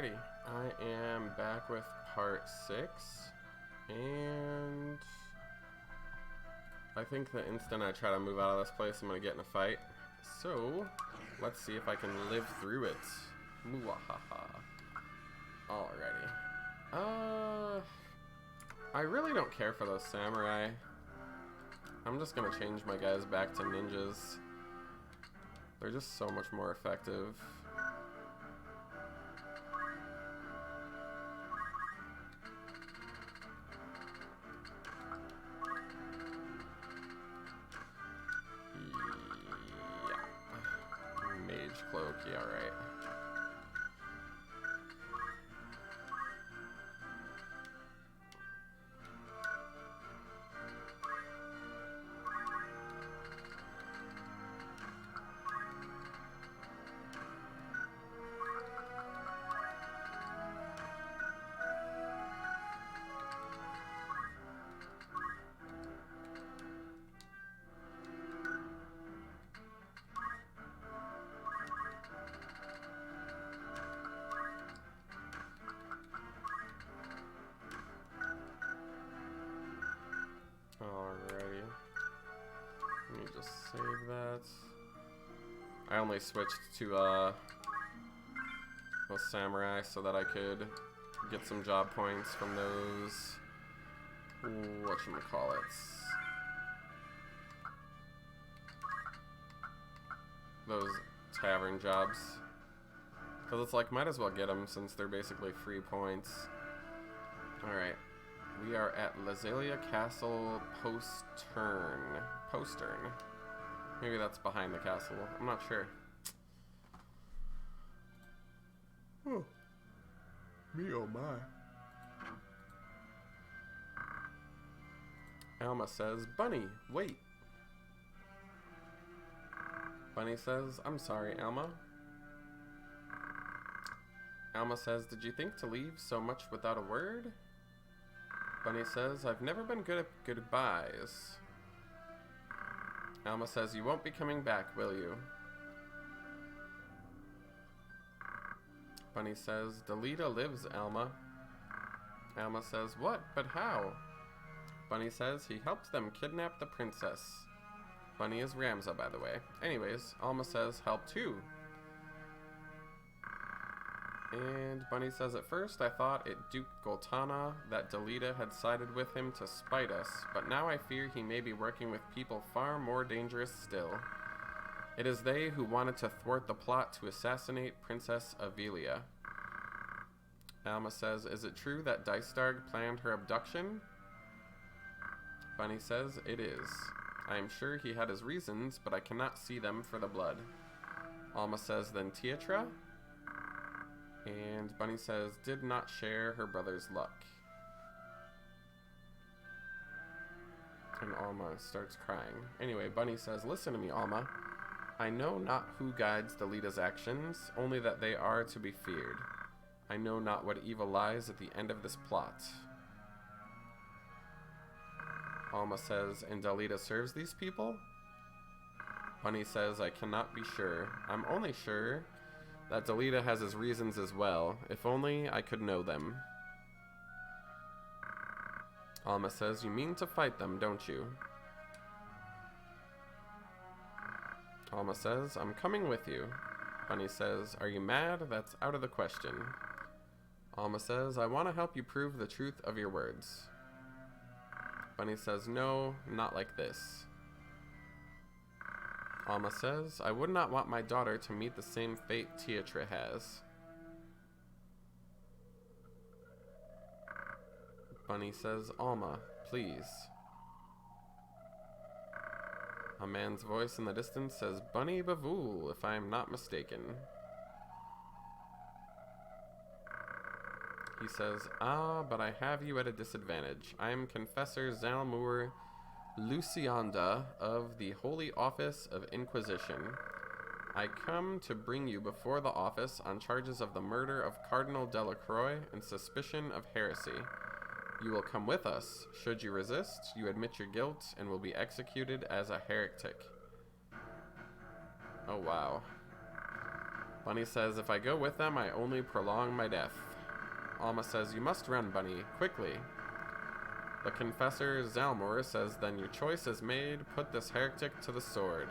Alrighty, I am back with part 6, and I think the instant I try to move out of this place, I'm going to get in a fight. So, let's see if I can live through it. Muahaha. Alrighty. I really don't care for those samurai. I'm just going to change my guys back to ninjas. They're just so much more effective. Mage cloak, yeah, right. Alrighty. Let me just save that. I only switched to those samurai so that I could get some job points from those whatchamacallits. Those tavern jobs. Because it's like, might as well get them since they're basically free points. Alright. We are at Lazalia Castle Postern. Maybe that's behind the castle. I'm not sure. Oh. Me oh my. Alma says, Bunny, wait. Bunny says, I'm sorry, Alma. Alma says, did you think to leave so much without a word? Bunny says, I've never been good at goodbyes. Alma says, you won't be coming back, will you? Bunny says, Delita lives, Alma. Alma says, what? But how? Bunny says, he helped them kidnap the princess. Bunny is Ramza, by the way. Anyways, Alma says, help too. And Bunny says, at first I thought it Duke Goltana that Delita had sided with him to spite us, but now I fear he may be working with people far more dangerous still. It is they who wanted to thwart the plot to assassinate Princess Avelia. Alma says, is it true that Dystarg planned her abduction? Bunny says, it is. I am sure he had his reasons, but I cannot see them for the blood. Alma says, then Tietra? And Bunny says, did not share her brother's luck. And Alma starts crying. Anyway, Bunny says, listen to me, Alma. I know not who guides Delita's actions, only that they are to be feared. I know not what evil lies at the end of this plot. Alma says, and Delita serves these people? Bunny says, I cannot be sure. I'm only sure that Delita has his reasons as well. If only I could know them. Alma says, you mean to fight them, don't you? Alma says, I'm coming with you. Bunny says, are you mad? That's out of the question. Alma says, I want to help you prove the truth of your words. Bunny says, no, not like this. Alma says, I would not want my daughter to meet the same fate Tietra has. Bunny says, Alma, please. A man's voice in the distance says, Bunny Bavool, if I am not mistaken. He says, ah, but I have you at a disadvantage. I am Confessor Zalmur Lucianda of the Holy Office of Inquisition. I come to bring you before the office on charges of the murder of Cardinal Delacroix and suspicion of heresy. You will come with us. Should you resist, you admit your guilt and will be executed as a heretic. Oh, wow. Bunny says, if I go with them, I only prolong my death. Alma says, you must run, Bunny, quickly. The confessor Zalmor says, then your choice is made. Put this heretic to the sword.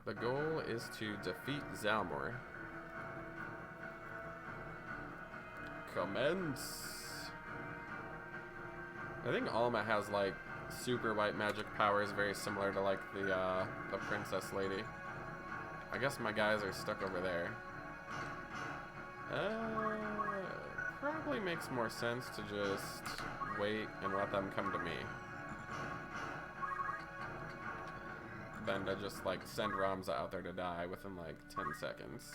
The goal is to defeat Zalmor. Commence. I think Alma has like super white magic powers, very similar to like the princess lady. I guess my guys are stuck over there. Probably makes more sense to just wait and let them come to me than to just like send Ramza out there to die within like 10 seconds.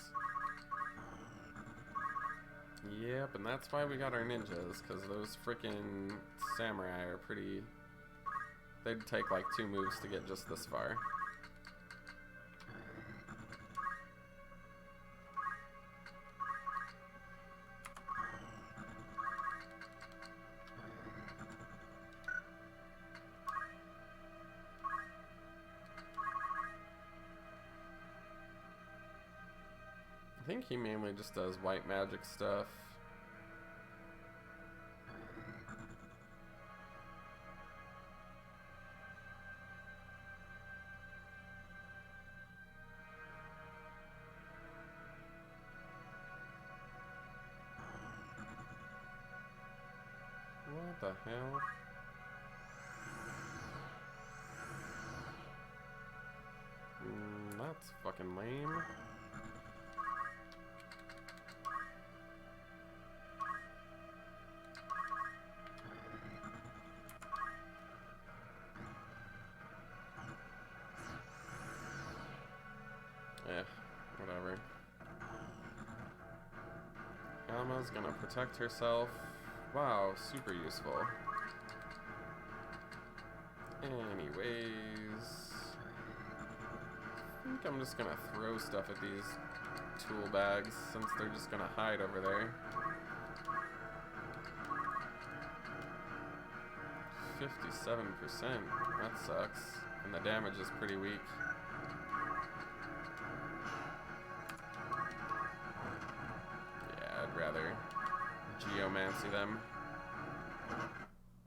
Yep, and that's why we got our ninjas, because those freaking samurai are pretty... They'd take like 2 moves to get just this far. I think he mainly just does white magic stuff. What the hell? That's fucking lame. Whatever. Alma's gonna protect herself. Wow, super useful. Anyways, I think I'm just gonna throw stuff at these tool bags since they're just gonna hide over there. 57%. That sucks. And the damage is pretty weak. Yeah, I'd rather geomancy them.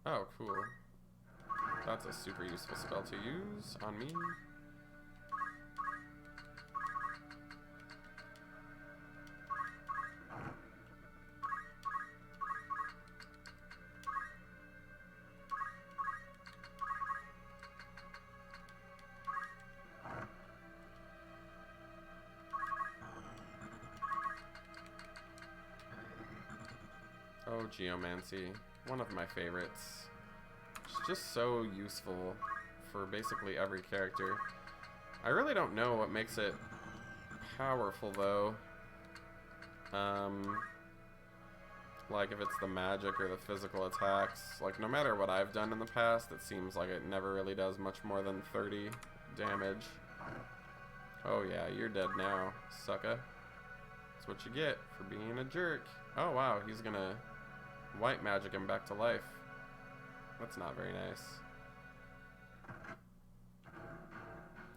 Oh, cool. That's a super useful spell to use on me. Oh, geomancy. One of my favorites. It's just so useful for basically every character. I really don't know what makes it powerful, though. Like if it's the magic or the physical attacks. Like, no matter what I've done in the past, it seems like it never really does much more than 30 damage. Oh yeah, you're dead now, sucka. That's what you get for being a jerk. Oh wow, he's gonna white magic him back to life. That's not very nice.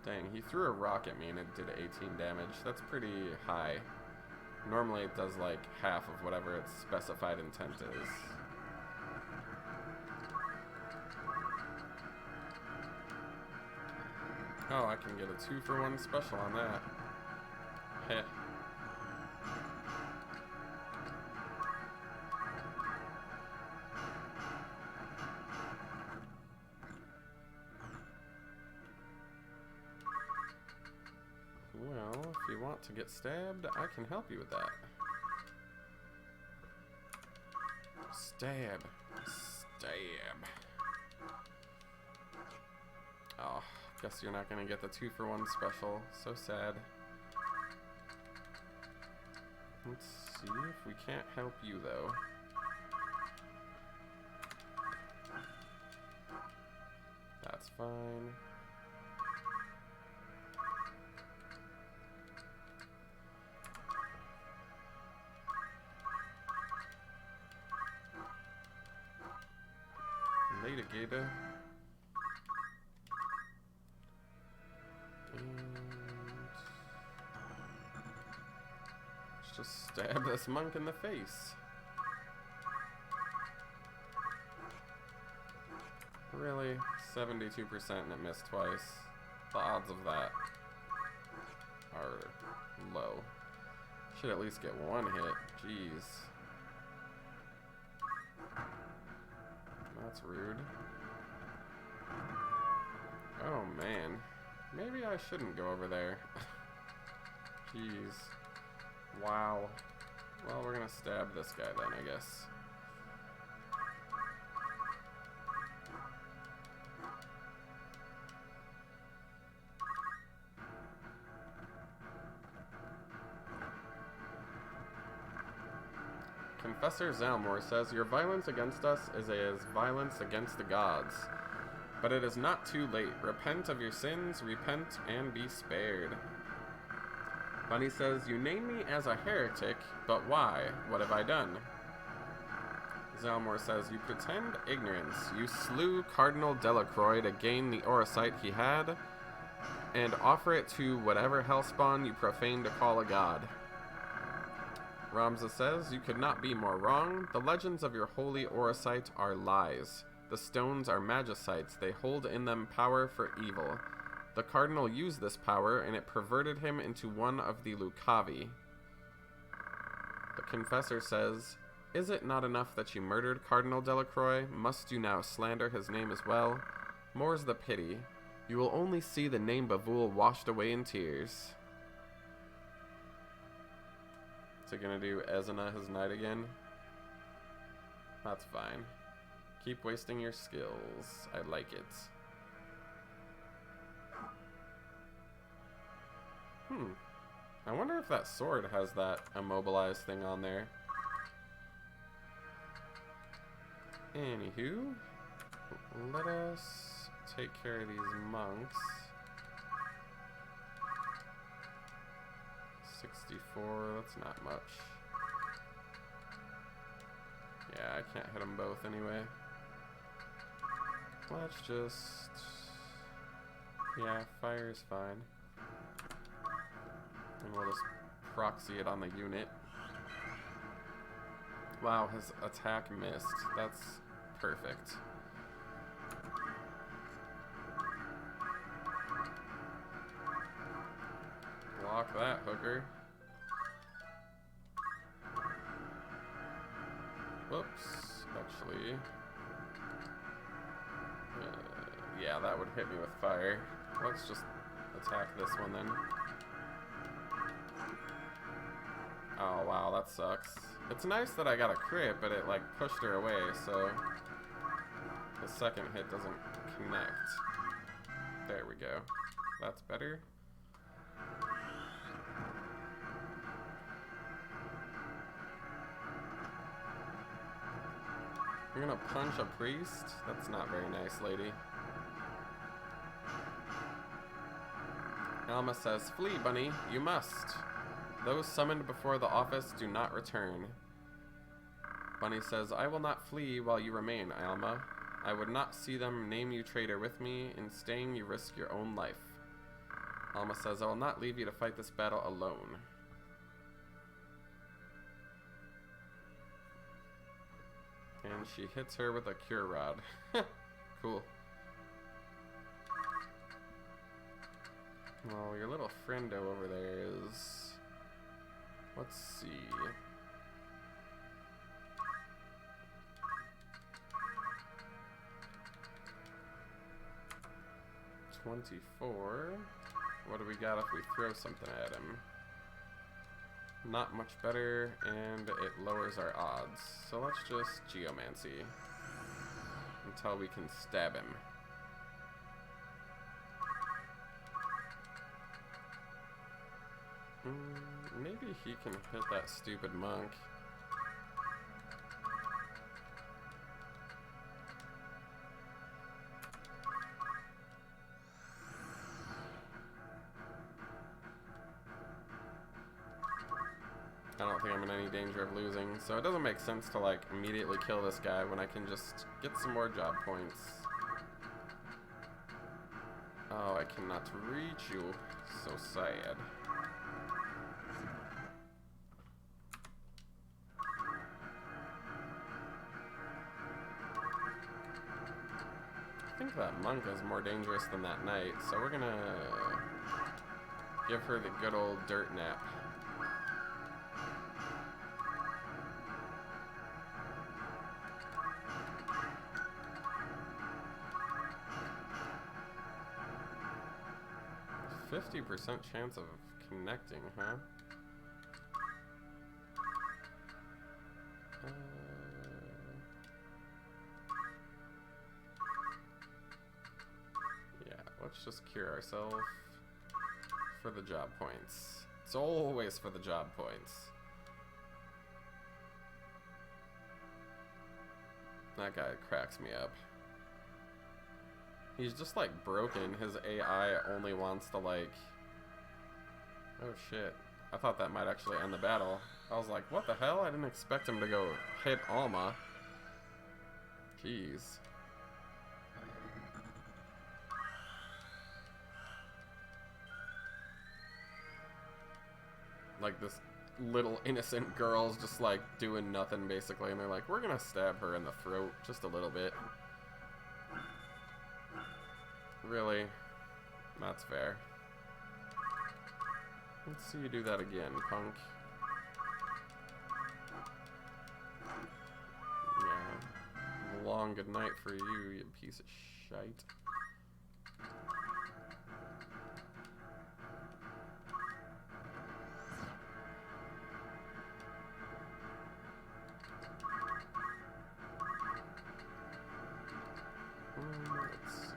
Dang, he threw a rock at me and it did 18 damage. That's pretty high. Normally it does like half of whatever its specified intent is. Oh, I can get a 2-for-1 special on that. Heh. Well, if you want to get stabbed, I can help you with that. Stab. Stab. Oh, guess you're not gonna get the 2-for-1 special. So sad. Let's see if we can't help you, though. That's fine. Later. And just stab this monk in the face. Really? 72% and it missed twice. The odds of that are low. Should at least get one hit. Jeez. That's rude. Oh man. Maybe I shouldn't go over there. Jeez. Wow. Well, we're gonna stab this guy then, I guess. Confessor Zalmor says, your violence against us is as violence against the gods. But it is not too late. Repent of your sins, repent, and be spared. Bunny says, you name me as a heretic, but why? What have I done? Zalmor says, you pretend ignorance. You slew Cardinal Delacroix to gain the Orosite he had, and offer it to whatever hellspawn you profane to call a god. Ramza says, you could not be more wrong. The legends of your holy Orosite are lies. The stones are magicites. They hold in them power for evil. The cardinal used this power, and it perverted him into one of the Lucavi. The confessor says, is it not enough that you murdered Cardinal Delacroix? Must you now slander his name as well? More's the pity. You will only see the name Bavul washed away in tears. Is it gonna do Ezina his knight again? That's fine. Keep wasting your skills. I like it. I wonder if that sword has that immobilized thing on there. Anywho, let us take care of these monks. 64, that's not much. Yeah, I can't hit them both anyway. Let's just... yeah, fire's fine. And we'll just proxy it on the unit. Wow, his attack missed. That's perfect. Block that, hooker. Whoops, actually. Yeah, that would hit me with fire. Let's just attack this one then. Oh wow, that sucks. It's nice that I got a crit, but it like pushed her away, so the second hit doesn't connect. There we go. That's better. You're gonna punch a priest? That's not very nice, lady. Alma says, flee, Bunny, you must. Those summoned before the office do not return. Bunny says, I will not flee while you remain, Alma. I would not see them name you traitor with me. In staying, you risk your own life. Alma says, I will not leave you to fight this battle alone. And she hits her with a cure rod. Cool. Well, your little friendo over there is... let's see. $24. What do we got if we throw something at him? Not much better, and it lowers our odds. So let's just Geomancy until we can stab him. Maybe he can hit that stupid monk. I don't think I'm in any danger of losing, so it doesn't make sense to like immediately kill this guy when I can just get some more job points. Oh, I cannot reach you. So sad. that monk is more dangerous than that knight, so we're gonna give her the good old dirt nap. %50 chance of connecting, huh? Yeah, let's just cure ourselves for the job points. It's always for the job points. That guy cracks me up. He's just like broken. His AI only wants to like... Oh shit. I thought that might actually end the battle. I was like, what the hell? I didn't expect him to go hit Alma. Jeez. Like this little innocent girl's just like doing nothing basically, and they're like, we're gonna stab her in the throat just a little bit. Really? That's fair. Let's see you do that again, punk. Yeah. Long good night for you, you piece of shite. Let's see.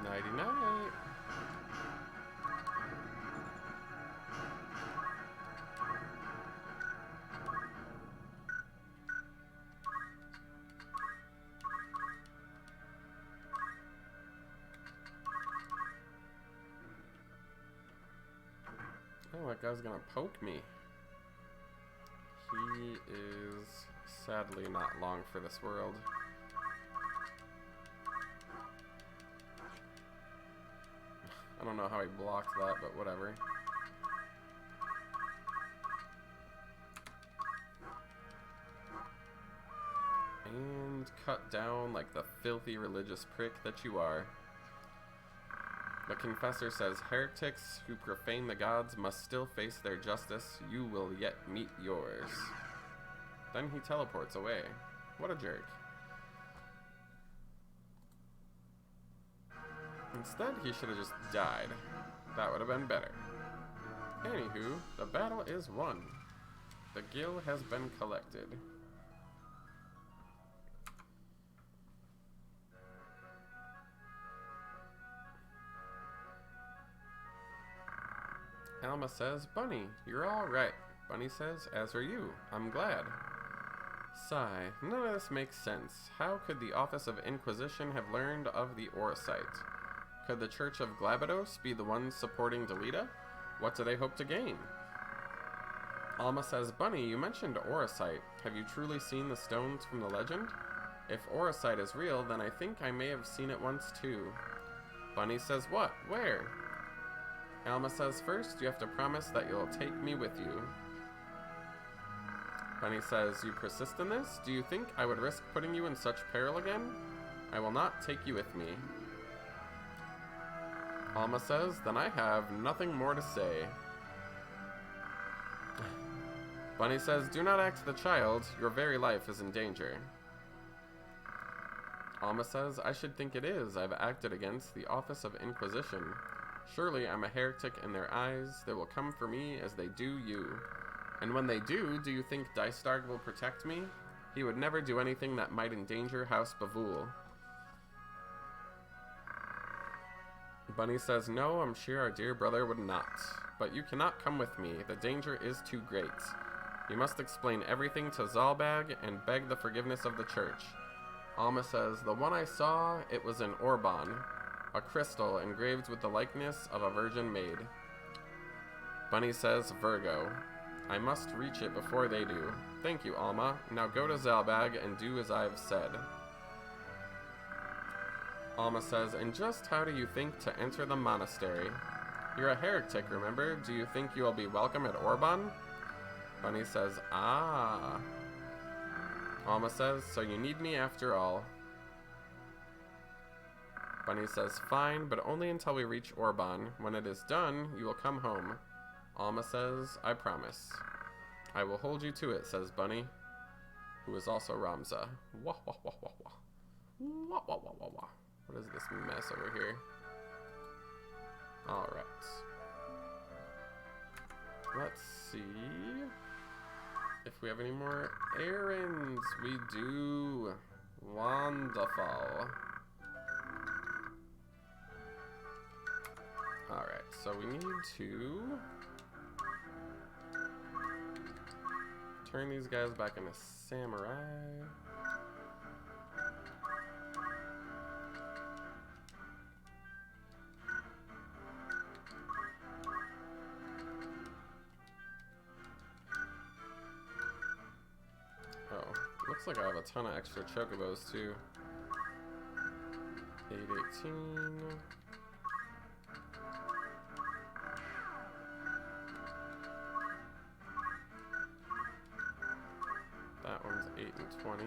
Nighty-night. Oh, that guy's gonna poke me. He is sadly not long for this world. I don't know how he blocked that, but whatever. And cut down like the filthy religious prick that you are. The confessor says, heretics who profane the gods must still face their justice. You will yet meet yours. Then he teleports away. What a jerk. Instead, he should have just died. That would have been better. Anywho, the battle is won. The gil has been collected. Alma says, Bunny, you're all right. Bunny says, as are you. I'm glad. Sigh. None of this makes sense. How could the Office of Inquisition have learned of the Orosite? Could the Church of Glabados be the ones supporting Delita? What do they hope to gain? Alma says, Bunny, you mentioned Orosite. Have you truly seen the stones from the legend? If Orosite is real, then I think I may have seen it once too. Bunny says, what? Where? Alma says, first, you have to promise that you'll take me with you. Bunny says, you persist in this? Do you think I would risk putting you in such peril again? I will not take you with me. Alma says, then I have nothing more to say. Bunny says, do not act the child. Your very life is in danger. Alma says, I should think it is. I've acted against the Office of Inquisition. Surely I'm a heretic in their eyes. They will come for me as they do you. And when they do you think Dystarg will protect me? He would never do anything that might endanger House Bavul. Bunny says, no, I'm sure our dear brother would not. But you cannot come with me. The danger is too great. You must explain everything to Zalbag and beg the forgiveness of the church. Alma says, the one I saw, it was an Orban. A crystal engraved with the likeness of a virgin maid. Bunny says, Virgo. I must reach it before they do. Thank you, Alma. Now go to Zalbag and do as I've said. Alma says, and just how do you think to enter the monastery? You're a heretic, remember? Do you think you will be welcome at Orban? Bunny says, ah. Alma says, so you need me after all. Bunny says, fine, but only until we reach Orban. When it is done, you will come home. Alma says, I promise. I will hold you to it, says Bunny, who is also Ramza. Wah, wah, wah, wah, wah. Wah, wah, wah, wah, wah. What is this mess over here? Alright. Let's see if we have any more errands. We do. Wonderful. Alright, so we need to turn these guys back into samurai. Looks like I have a ton of extra chocobos too. 818. That one's 8 and 20.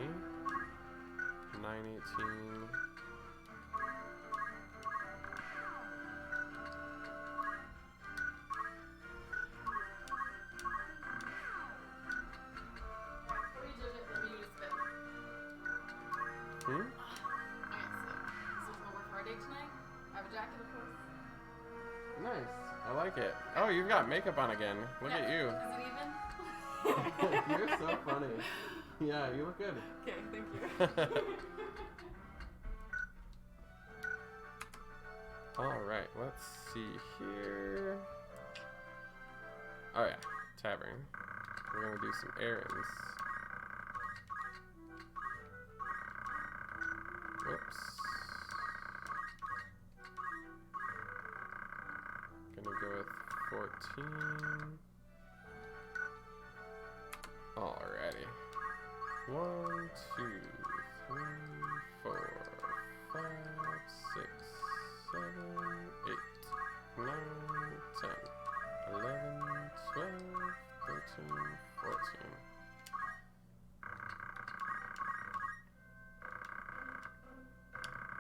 918. Okay, so it's gonna work for our date tonight? I have a jacket, of course. Nice. I like it. Oh, you've got makeup on again. Look at you. Is it even? You're so funny. Yeah, you look good. Okay, thank you. Alright, let's see here. Oh yeah, tavern. We're gonna do some errands. Whoops. Gonna go with 14. Alrighty. 1, 2, 3, 4, 5, 6, 7, 8, 9, 10, 11, 12, 13, 14.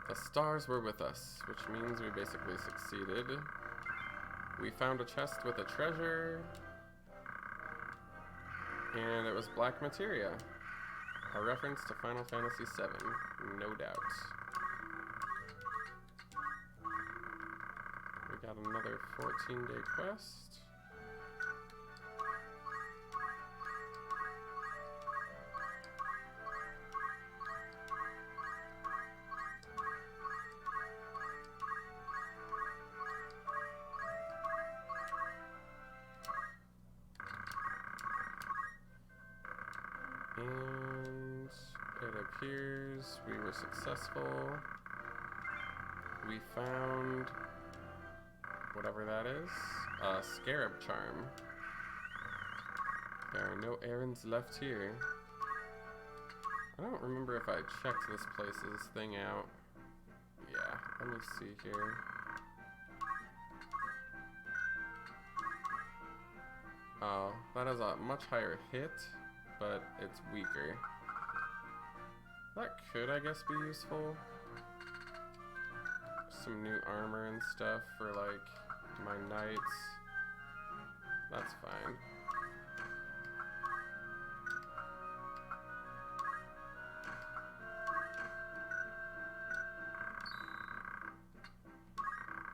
The stars were with us, which means we basically succeeded. We found a chest with a treasure, and it was black materia. A reference to Final Fantasy VII, no doubt. We got another 14-day quest. And it appears we were successful. We found whatever that is, a scarab charm. There are no errands left here. I don't remember if I checked this place's thing out. Yeah, let me see here. Oh, that has a much higher hit, but it's weaker. That could, I guess, be useful. Some new armor and stuff for, like, my knights. That's fine.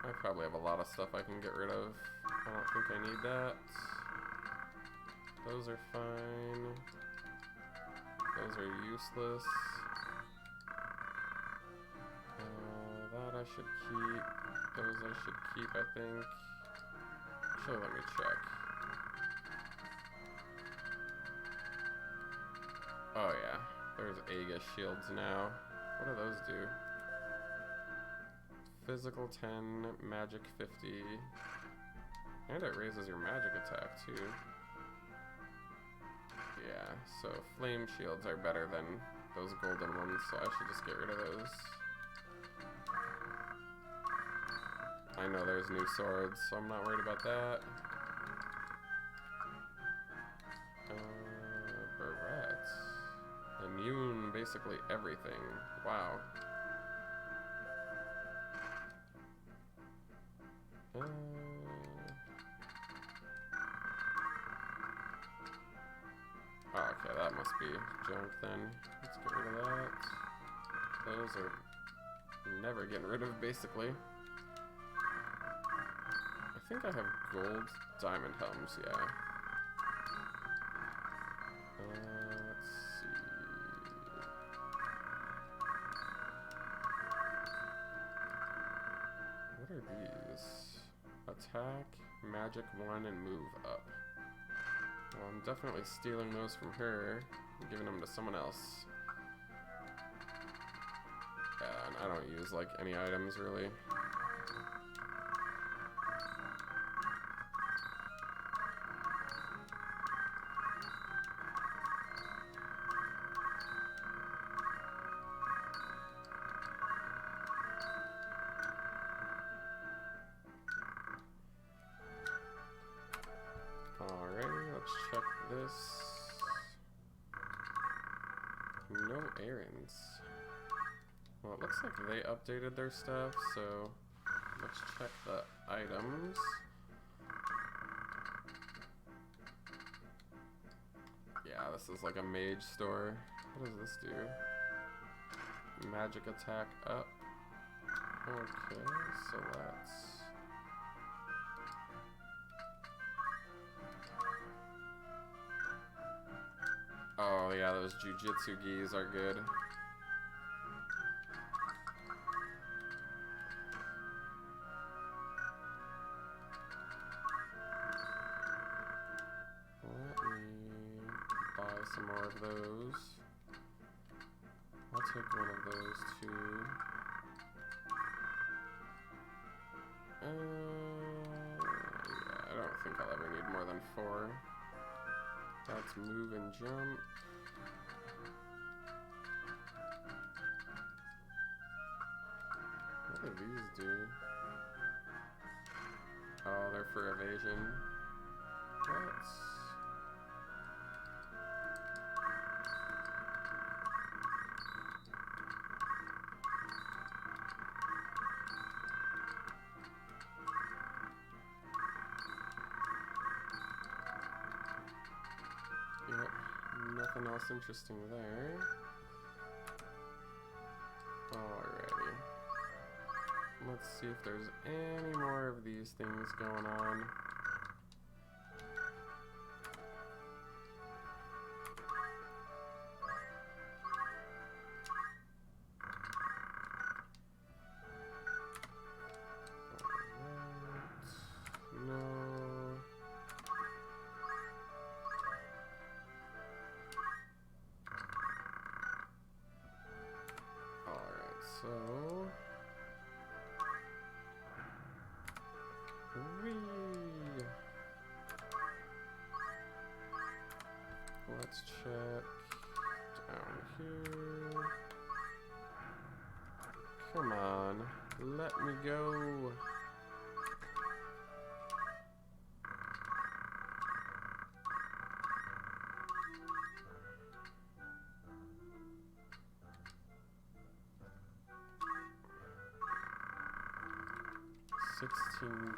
I probably have a lot of stuff I can get rid of. I don't think I need that. Those are fine. Those are useless. That I should keep. Those I should keep, I think. Actually, let me check. Oh yeah, there's Aegis shields now. What do those do? Physical 10, magic 50. And it raises your magic attack too. Yeah, so flame shields are better than those golden ones, so I should just get rid of those. I know there's new swords, so I'm not worried about that. Barrettes. Immune basically everything. Wow. Oh, okay, that must be junk then. Let's get rid of that. Those are never getting rid of, basically. I think I have gold diamond helms, yeah. Let's see. What are these? Attack, magic 1, and move up. Well, I'm definitely stealing those from her and giving them to someone else. Yeah, and I don't use, like, any items, really. Alrighty, let's check this. No errands. Well, it looks like they updated their stuff, so let's check the items. Yeah, this is like a mage store. What does this do? Magic attack up. Okay, so let's... Oh yeah, those jujitsu gis are good. Let me buy some more of those. I'll take one of those too. Yeah, I don't think I'll ever need more than 4. That's move and jump. What do these do? Oh, they're for evasion. What? Yep, nothing else interesting there. Alrighty. Let's see if there's any more of these things going on. Alright. No. Alright, so let's check down here. Come on, let me go.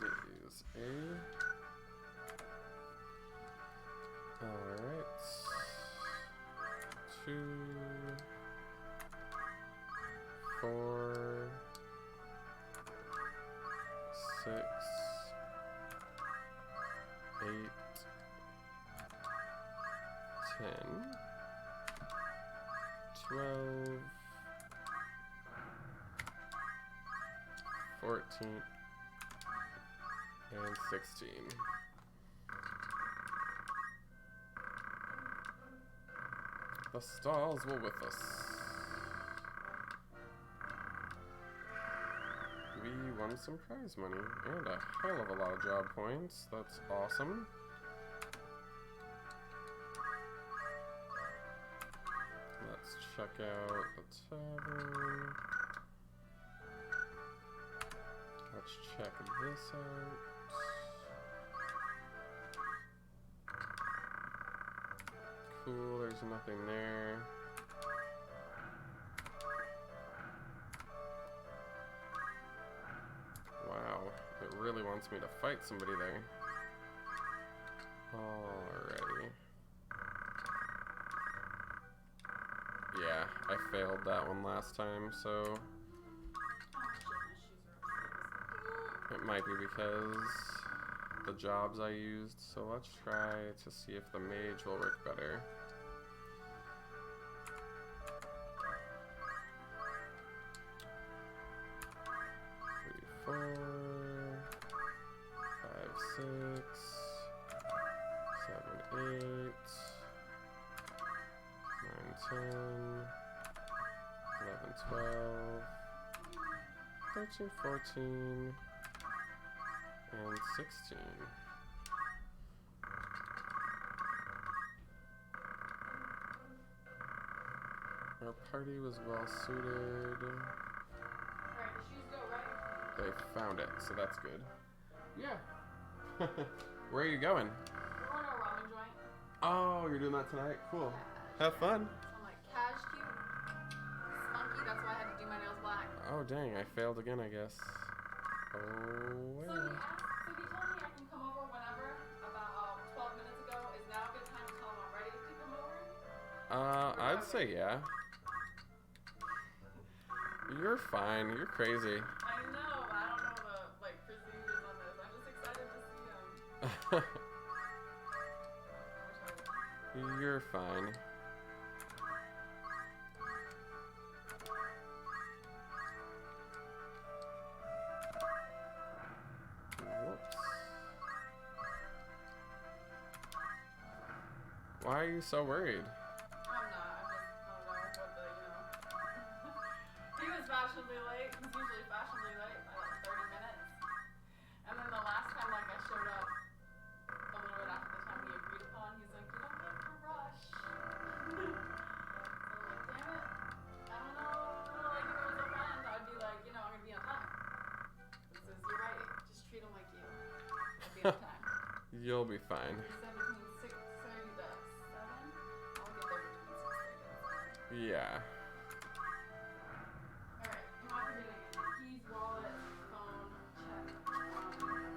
days, eh? Alright. 2, 4, 6, 8, 10, 12, 14, and 16. The stalls will with us. We won some prize money and a hell of a lot of job points. That's awesome. Let's check out the tavern. Let's check this out. Cool, there's nothing there. Wow, it really wants me to fight somebody there. Alrighty. Yeah, I failed that one last time, so it might be because the jobs I used. So let's try to see if the mage will work better. 3, 4, 5, 6, 7, 8, 9, 10, 11, 12, 13, 14, and 16. Our party was well suited. Alright, the shoes go, right? They found it, so that's good. Yeah. Where are you going? We're going to a ramen joint. Oh, you're doing that tonight? Cool. Have fun. I'm like, cash, cute, spunky, that's why I had to do my nails black. Oh, dang, I failed again, I guess. Oh, So well. he told me I can come over whenever, about 12 minutes ago. Is now a good time to tell him I'm ready to come over? I'd say yeah. You're fine. You're crazy. I know, but I don't know the procedures on this. I'm just excited to see him. You're fine. Whoops. Why are you so worried? I'm not. I just don't know what the, He was fashionably late. He's usually fashionably late by like 30 minutes. And then the last time, I showed up a little bit after the time we agreed upon, he's like, you don't have to rush. So I'm like, damn it. I don't know. If it was a friend, I'd be like, I'm going to be on time. He says, you're right. Just treat him like you. I'll be on time. You'll be fine. He said between 6:30 to 7. I'll get there between 6:30 and 7. Yeah. Alright, you want to do it again. Keys, wallet, phone, check. Water is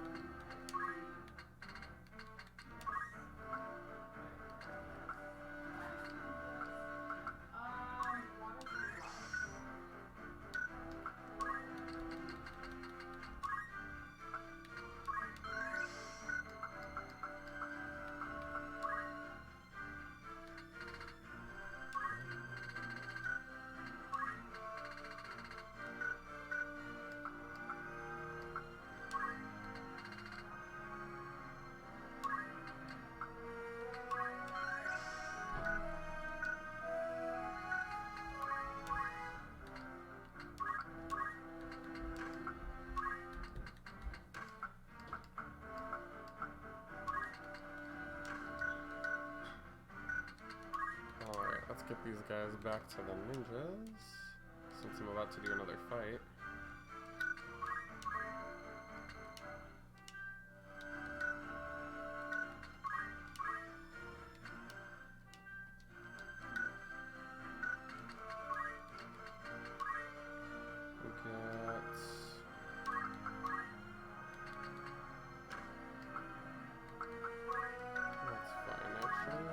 Alright, let's get these guys back to the ninjas, since I'm about to do another fight. That's fine, actually.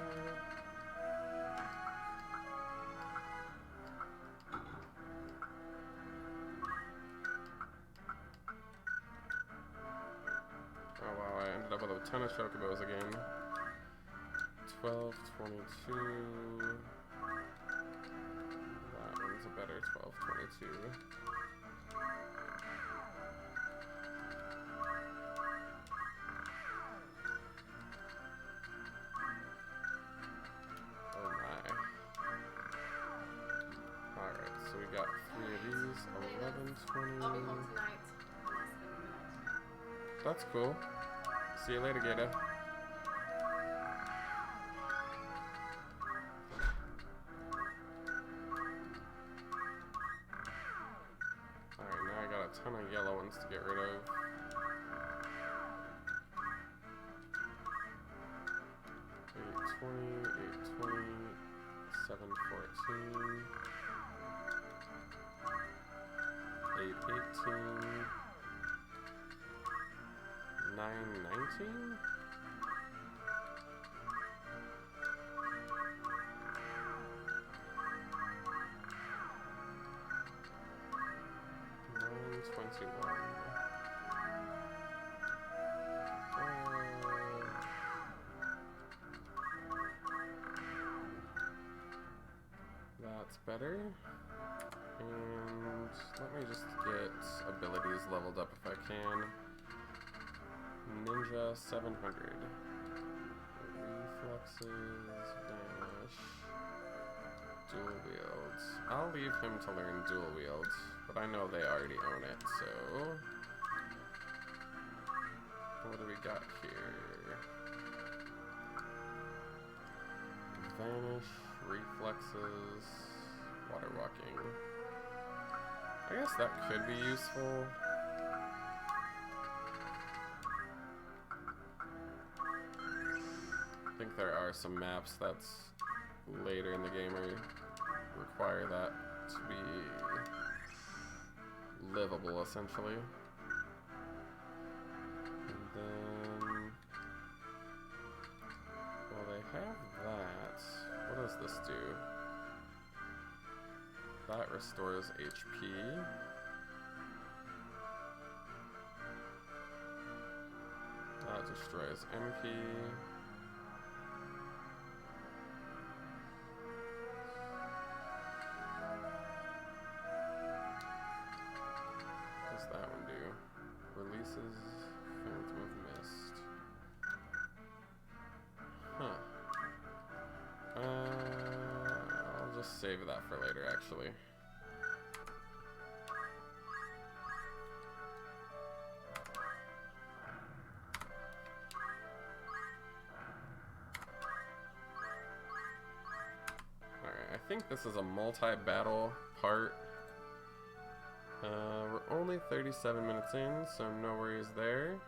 Oh wow, I ended up with a ton of chocobos again. 12, 22. That one's a better 12, 22. Oh my. Alright, so we got 3 of these. 11, 20. I'll be home tonight. I'm not spending the night. That's cool. See you later, Gator. Alright, now I got a ton of yellow and ones to get rid of. 820, 714, 818, 919. 921. That's better. And let me just get abilities leveled up if I can. Ninja 700. Reflexes, dash, dual wields. I'll leave him to learn dual wields, but I know they already own it, so... What do we got here? Vanish, reflexes, water walking. I guess that could be useful. I think there are some maps that's later in the game require that to be livable, essentially. And then, well, they have that. What does this do? That restores HP. That destroys MP. What does that one do? Releases Phantom of Mist. Huh. I'll just save that for later, actually. Alright, I think this is a multi-battle part. We're only 37 minutes in, so no worries there.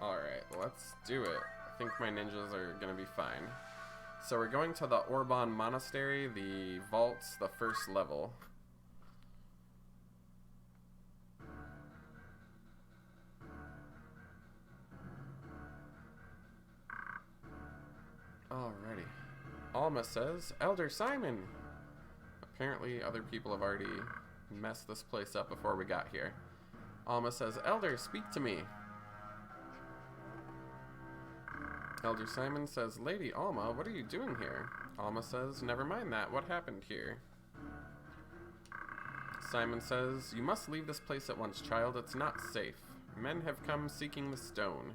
Alright, let's do it. I think my ninjas are gonna be fine. So we're going to the Orban Monastery, the vaults, the first level. Alrighty. Alma says, Elder Simon! Apparently other people have already messed this place up before we got here. Alma says, Elder, speak to me. Elder Simon says, Lady Alma, what are you doing here? Alma says, never mind that, what happened here? Simon says, you must leave this place at once, child, it's not safe. Men have come seeking the stone.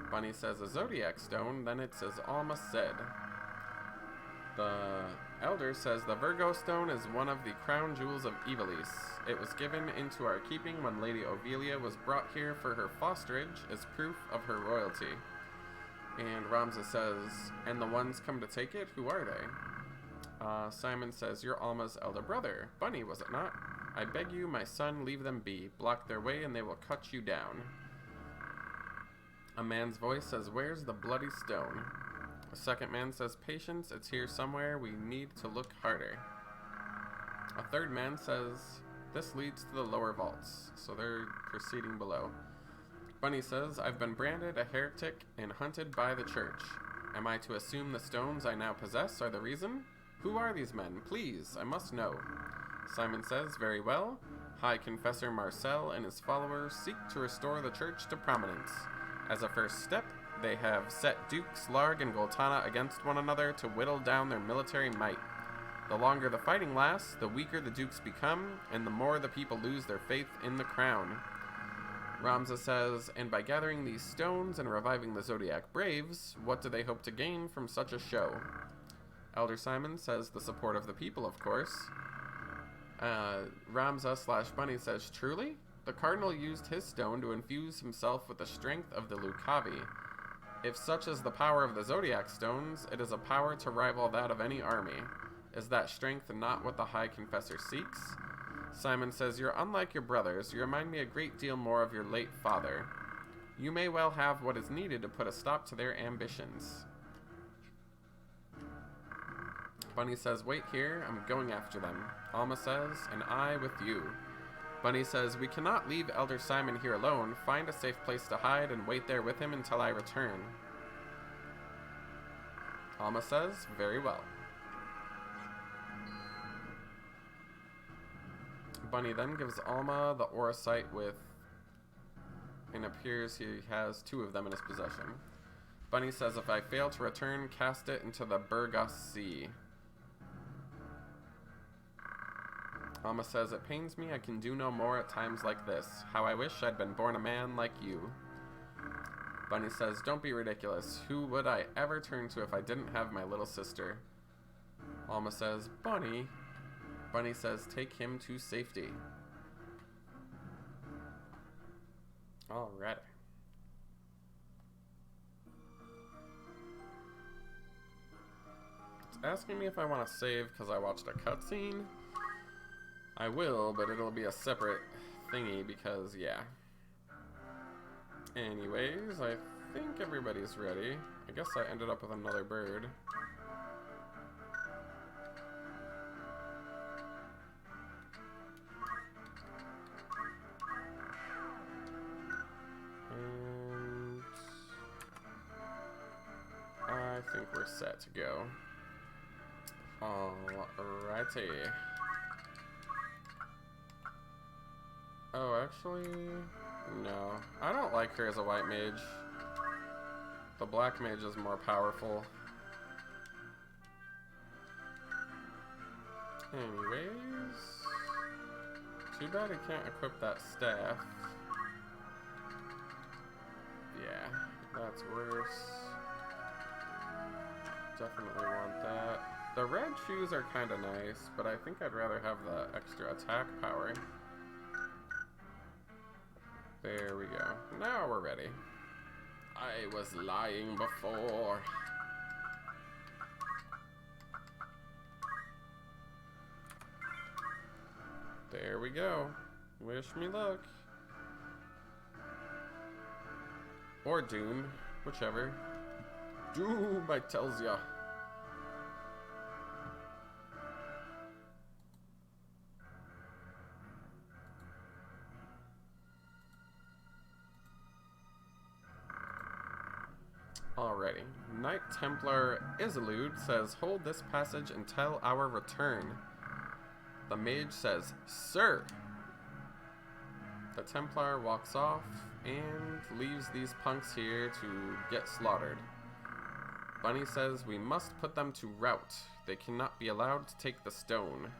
Bunny says, a zodiac stone, then it's as Alma said. The Elder says, the Virgo stone is one of the crown jewels of Evilise. It was given into our keeping when Lady Ovelia was brought here for her fosterage as proof of her royalty. And Ramza says, and the ones come to take it, who are they? Simon says, you're Alma's elder brother. Bunny, was it not? I beg you, my son, leave them be. Block their way and they will cut you down. A man's voice says, where's the bloody stone? A second man says, patience, it's here somewhere. We need to look harder. A third man says, this leads to the lower vaults. So they're proceeding below. Bunny says, I've been branded a heretic and hunted by the church. Am I to assume the stones I now possess are the reason? Who are these men? Please, I must know. Simon says, very well. High Confessor Marcel and his followers seek to restore the church to prominence. As a first step, they have set Dukes Larg and Goltana against one another to whittle down their military might. The longer the fighting lasts, the weaker the Dukes become, and the more the people lose their faith in the crown. Ramza says, and by gathering these stones and reviving the Zodiac Braves, what do they hope to gain from such a show? Elder Simon says the support of the people, of course. Ramza/Bunny says, truly? The Cardinal used his stone to infuse himself with the strength of the Lucavi. If such is the power of the Zodiac Stones, it is a power to rival that of any army. Is that strength not what the High Confessor seeks? Simon says, "You're unlike your brothers. You remind me a great deal more of your late father. You may well have what is needed to put a stop to their ambitions." Bunny says, "Wait here. I'm going after them." Alma says, "And I with you." Bunny says, "We cannot leave Elder Simon here alone. Find a safe place to hide and wait there with him until I return." Alma says, "Very well." Bunny then gives Alma the Orosite with, and appears he has 2 of them in his possession. Bunny says, "If I fail to return, cast it into the Burgos Sea." Alma says, "It pains me I can do no more at times like this. How I wish I'd been born a man like you." Bunny says, "Don't be ridiculous. Who would I ever turn to if I didn't have my little sister?" Alma says, "Bunny." Bunny says, "Take him to safety." Alrighty. It's asking me if I want to save because I watched a cutscene. I will, but it'll be a separate thingy because, yeah. Anyways, I think everybody's ready. I guess I ended up with another bird. And I think we're set to go. Alrighty. Oh, actually, no. I don't like her as a white mage. The black mage is more powerful. Anyways, too bad I can't equip that staff. Yeah, that's worse. Definitely want that. The red shoes are kind of nice, but I think I'd rather have the extra attack power. There we go. Now we're ready. I was lying before. There we go. Wish me luck. Or doom, whichever. Doom, I tells ya. Alrighty. Knight Templar Isolde says, "Hold this passage until our return." The mage says, "Sir." The Templar walks off and leaves these punks here to get slaughtered. Bunny says, "We must put them to rout. They cannot be allowed to take the stone."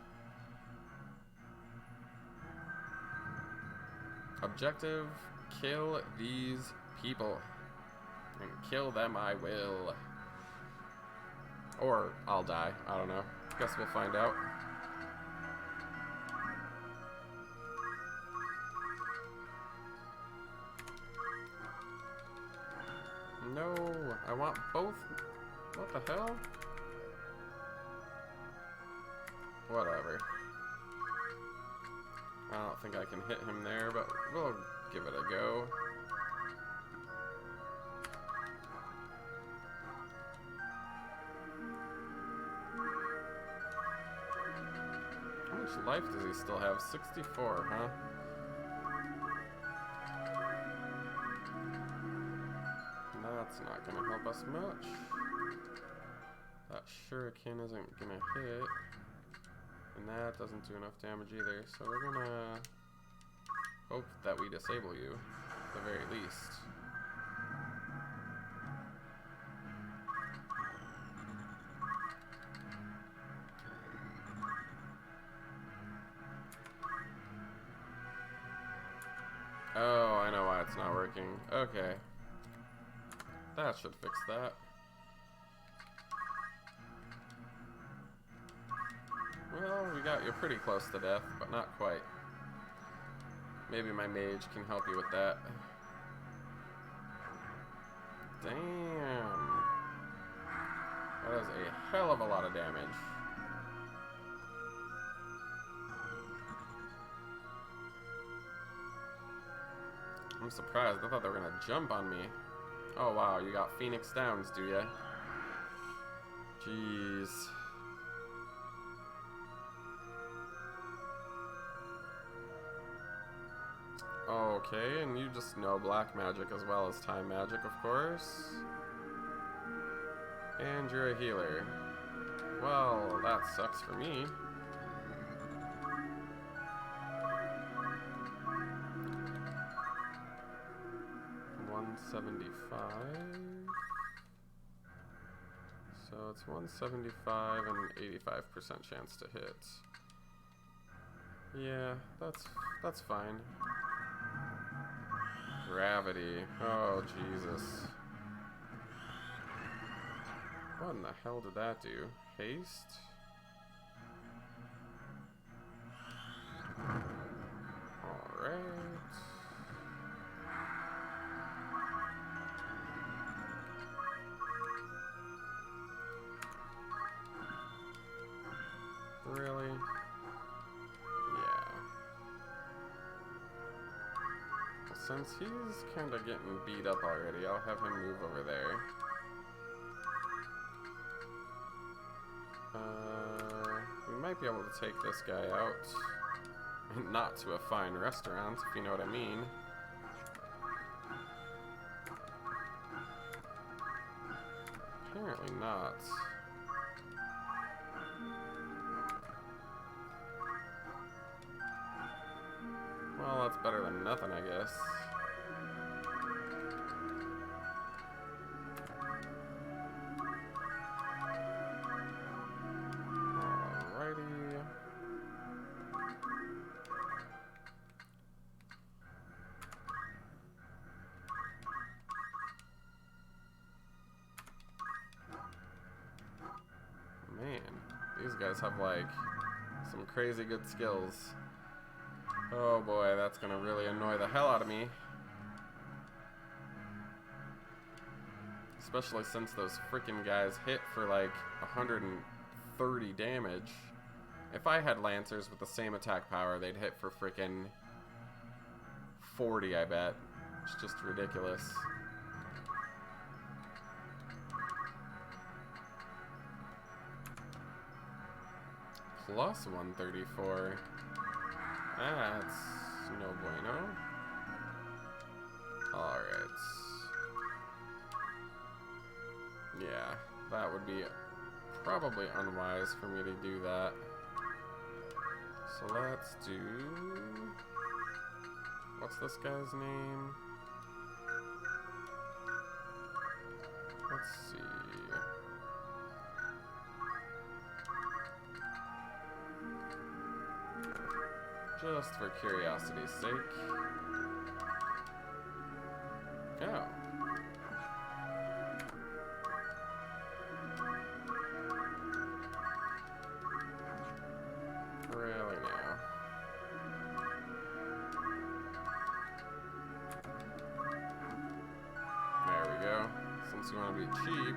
Objective, kill these people. And kill them I will. Or I'll die. I don't know. Guess we'll find out. No, I want both. What the hell? Whatever. I don't think I can hit him there, but we'll give it a go. How much life does he still have? 64, huh? That's not gonna help us much. That shuriken isn't gonna hit. And that doesn't do enough damage either, so we're gonna hope that we disable you, at the very least. Oh, I know why it's not working. Okay. That should fix that. Well, we got you pretty close to death, but not quite. Maybe my mage can help you with that. Damn. That is a hell of a lot of damage. I'm surprised. I thought they were gonna jump on me. Oh wow, you got Phoenix Downs, do ya? Jeez. Okay, and you just know black magic as well as time magic, of course. And you're a healer. Well, that sucks for me. $175. So it's 175 and 85% chance to hit. Yeah, that's fine. Gravity. Oh, Jesus. What in the hell did that do? Haste? Alright. Really? Yeah. Well, since he's kind of getting beat up already, I'll have him move over there. We might be able to take this guy out. Not to a fine restaurant, if you know what I mean. Apparently not. Well, that's better than nothing, I guess. Alrighty. Man, these guys have like some crazy good skills. Oh boy, that's gonna really annoy the hell out of me. Especially since those freaking guys hit for like 130 damage. If I had Lancers with the same attack power, they'd hit for freaking 40, I bet. It's just ridiculous. Plus 134. That's no bueno. Alright. Yeah, that would be probably unwise for me to do that. So let's do... What's this guy's name? Let's see... Just for curiosity's sake. Oh. Really now. There we go. Since you want to be cheap.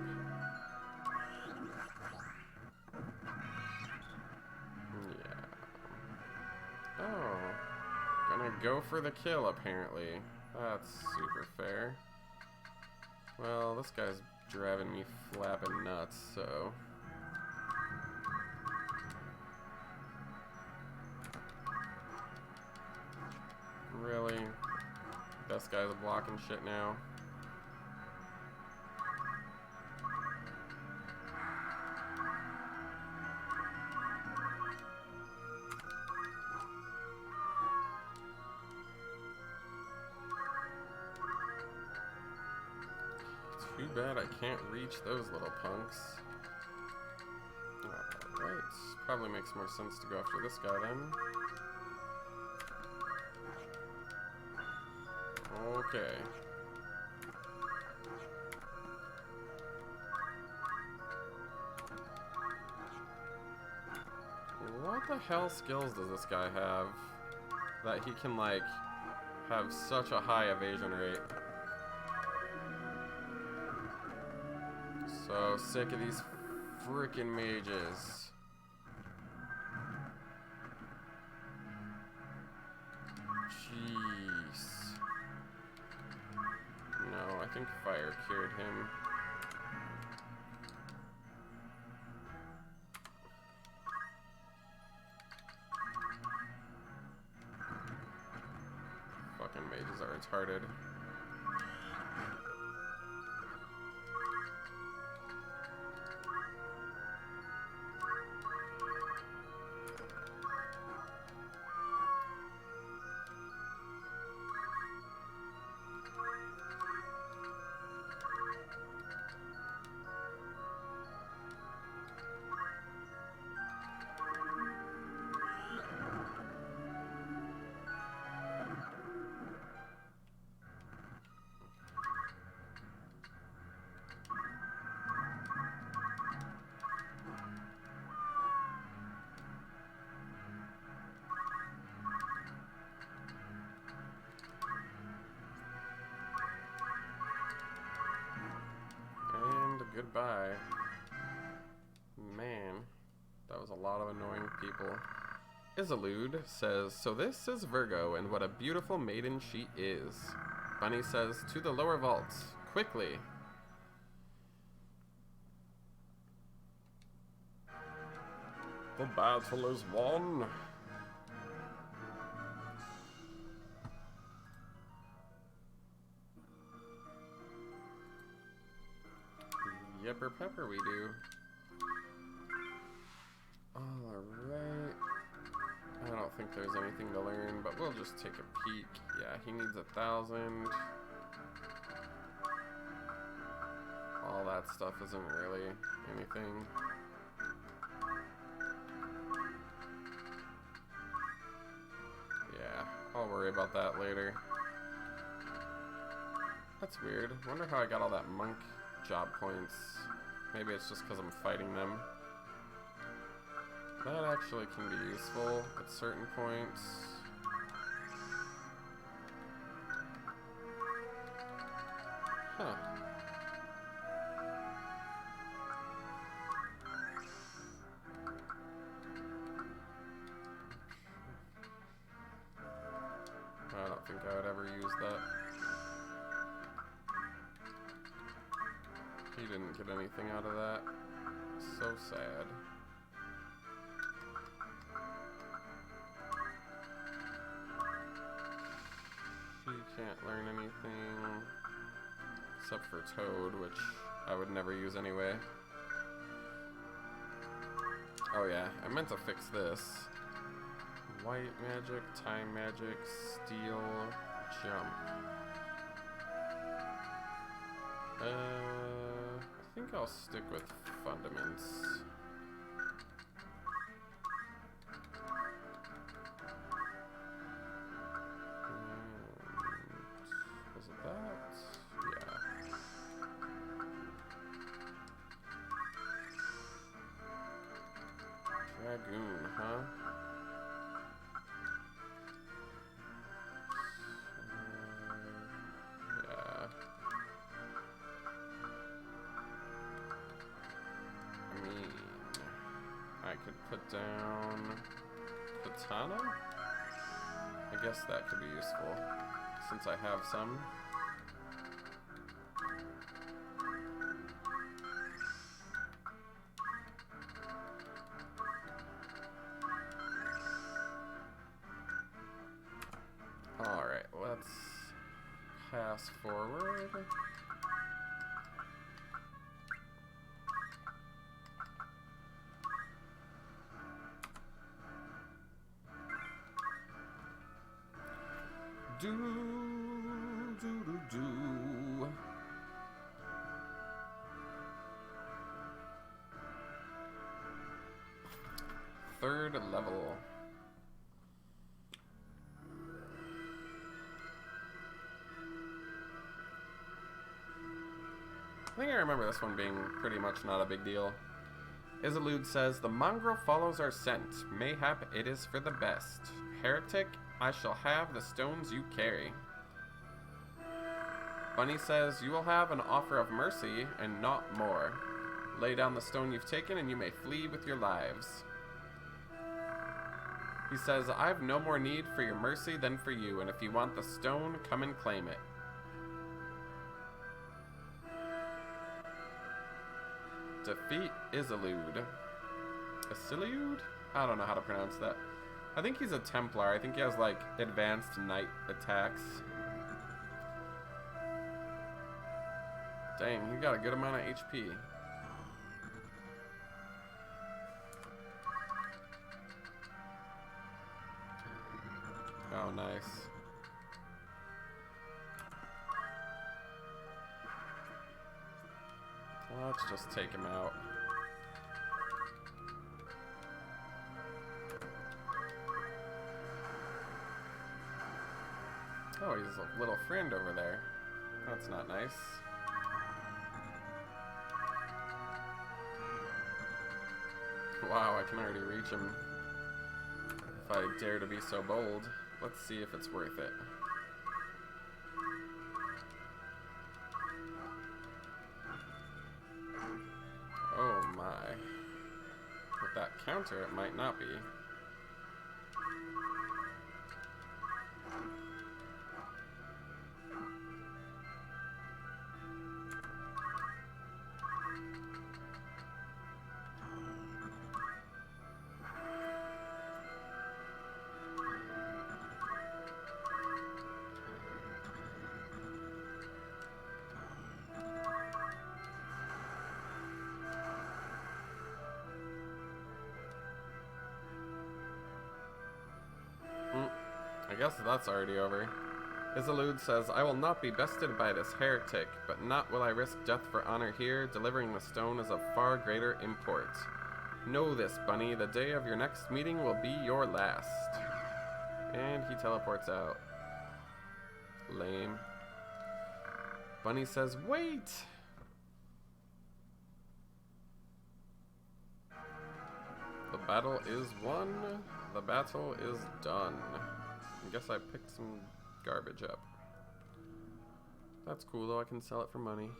Go for the kill, apparently. That's super fair. Well, this guy's driving me flapping nuts, so... Really? This guy's blocking shit now. Too bad I can't reach those little punks. Alright, probably makes more sense to go after this guy then. Okay. What the hell skills does this guy have that he can, like, have such a high evasion rate? So sick of these freaking mages. Jeez. fire cured him. Fucking mages are retarded. Goodbye. Man, that was a lot of annoying people. Isalud says, so this is Virgo, and what a beautiful maiden she is. Bunny says, to the lower vaults, quickly. The battle is won. Yepper pepper we do. Alright. I don't think there's anything to learn, but we'll just take a peek. Yeah, he needs 1,000. All that stuff isn't really anything. Yeah, I'll worry about that later. That's weird. Wonder how I got all that monk job points. Maybe it's just because I'm fighting them. That actually can be useful at certain points. Huh. I don't think I would ever use that. He didn't get anything out of that. So sad. He can't learn anything except for Toad, which I would never use anyway. Oh yeah, I meant to fix this. White magic, time magic, steel, jump. I think I'll stick with fundaments. Was it that? Yeah. Dragoon, huh? Yeah. I mean, I could put down katana? I guess that could be useful, since I have some. Alright, let's pass forward. Do. Third level. I think I remember this one being pretty much not a big deal. Isalud says, the mongrel follows our scent. Mayhap it is for the best. Heretic, I shall have the stones you carry. Bunny says, you will have an offer of mercy and not more. Lay down the stone you've taken and you may flee with your lives. He says, I've no more need for your mercy than for you, and if you want the stone, come and claim it. Defeat Isilud. Isilud? I don't know how to pronounce that. I think he's a Templar. I think he has, like, advanced knight attacks. Dang, he got a good amount of HP. Oh, nice. Let's just take him out. Oh, he's a little friend over there. That's not nice. Wow, I can already reach him. If I dare to be so bold. Let's see if it's worth it. Oh my. With that counter, it might not be. I guess that's already over. Isilud says, I will not be bested by this heretic, but not will I risk death for honor here. Delivering the stone is of far greater import. Know this, Bunny, the day of your next meeting will be your last. And he teleports out. Lame. Bunny says, wait! The battle is won. The battle is done. I guess I picked some garbage up. That's cool though, I can sell it for money.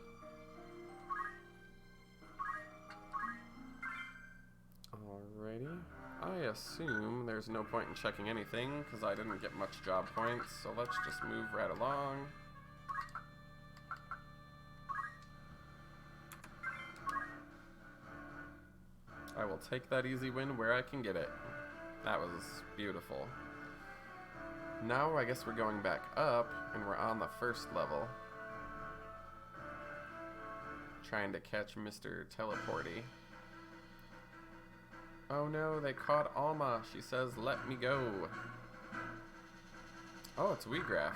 Alrighty. I assume there's no point in checking anything because I didn't get much job points, so let's just move right along. I will take that easy win where I can get it. That was beautiful. Now I guess we're going back up, and we're on the first level. Trying to catch Mr. Teleporty. Oh no, they caught Alma. She says, let me go. Oh, it's Weegraf.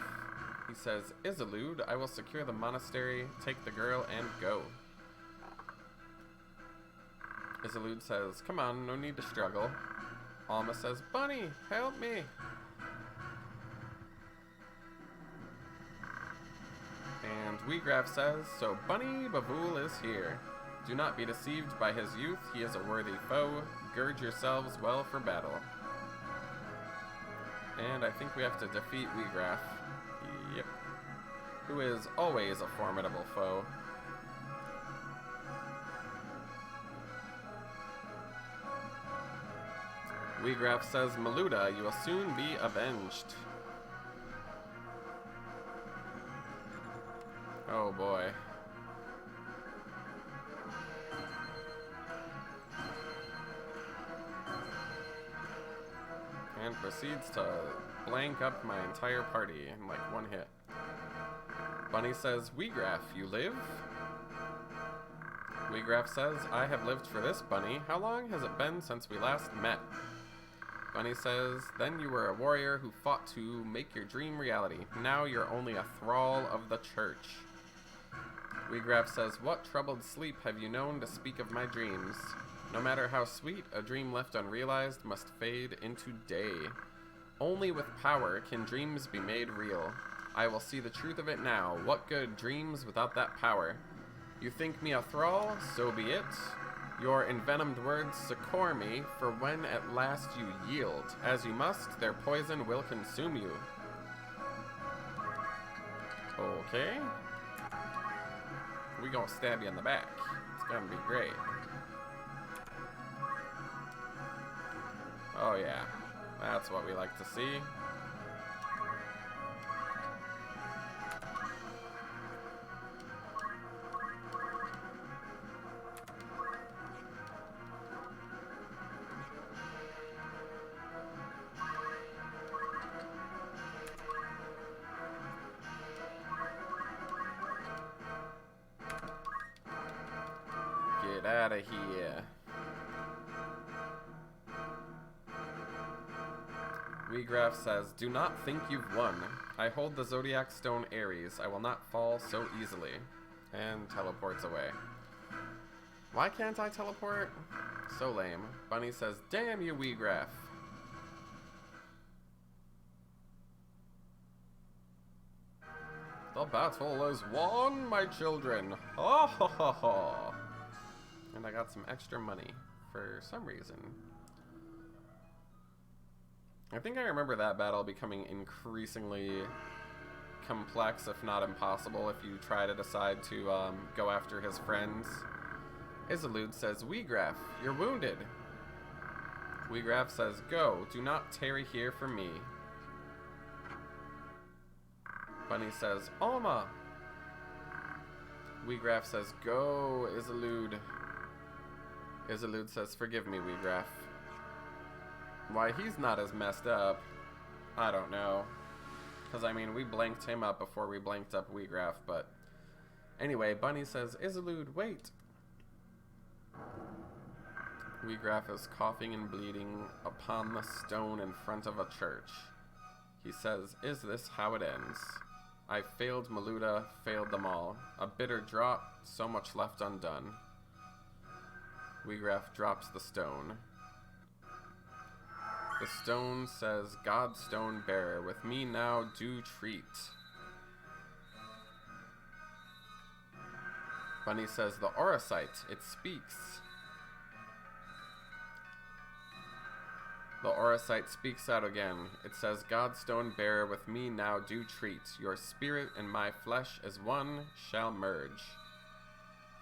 He says, Isilud, I will secure the monastery, take the girl, and go. Isilud says, come on, no need to struggle. Alma says, Bunny, help me. And Weegraf says, so Bunny Bavool is here. Do not be deceived by his youth, he is a worthy foe. Gird yourselves well for battle. And I think we have to defeat Weegraf. Yep. Who is always a formidable foe. Weegraf says, Maluda, you will soon be avenged. Oh boy. And proceeds to blank up my entire party in like one hit. Bunny says, Weegraf, you live? Weegraf says, I have lived for this, Bunny. How long has it been since we last met? Bunny says, then you were a warrior who fought to make your dream reality. Now you're only a thrall of the church. Weegraf says, what troubled sleep have you known to speak of my dreams? No matter how sweet, a dream left unrealized must fade into day. Only with power can dreams be made real. I will see the truth of it now. What good dreams without that power? You think me a thrall? So be it. Your envenomed words succor me, for when at last you yield, as you must, their poison will consume you. Okay. We gonna stab you in the back. It's gonna be great. Oh yeah, that's what we like to see. Get out of here. Weegraph says, do not think you've won. I hold the Zodiac Stone Aries. I will not fall so easily. And teleports away. Why can't I teleport? So lame. Bunny says, damn you, Weegraph. The battle is won, my children. Ha ha ha ha. And I got some extra money for some reason. I think I remember that battle becoming increasingly complex, if not impossible, if you try to decide to go after his friends. Isolde says, Weegraph, you're wounded. Weegraph says, go, do not tarry here for me. Bunny says, Alma. Weegraph says, go, Isolde. Isolde says, forgive me, Weegraph. Why he's not as messed up, I don't know. Because, I mean, we blanked him up before we blanked up Weegraph, but... Anyway, Bunny says, Isolde, wait! Weegraph is coughing and bleeding upon the stone in front of a church. He says, is this how it ends? I failed Maluda, failed them all. A bitter draught, so much left undone. Weegraph drops the stone. The stone says, God stone bearer, with me now do treat. Bunny says, the Auracite, it speaks. The Auracite speaks out again. It says, God stone bearer, with me now do treat. Your spirit and my flesh as one shall merge.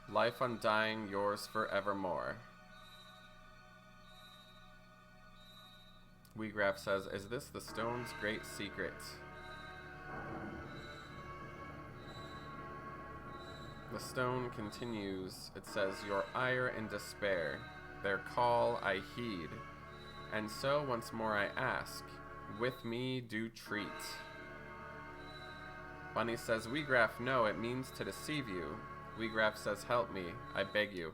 Life undying, yours forevermore. Weegraph says, is this the stone's great secret? The stone continues. It says, your ire and despair, their call I heed. And so once more I ask, with me do treat. Bunny says, Weegraph, no, it means to deceive you. Weegraph says, help me, I beg you.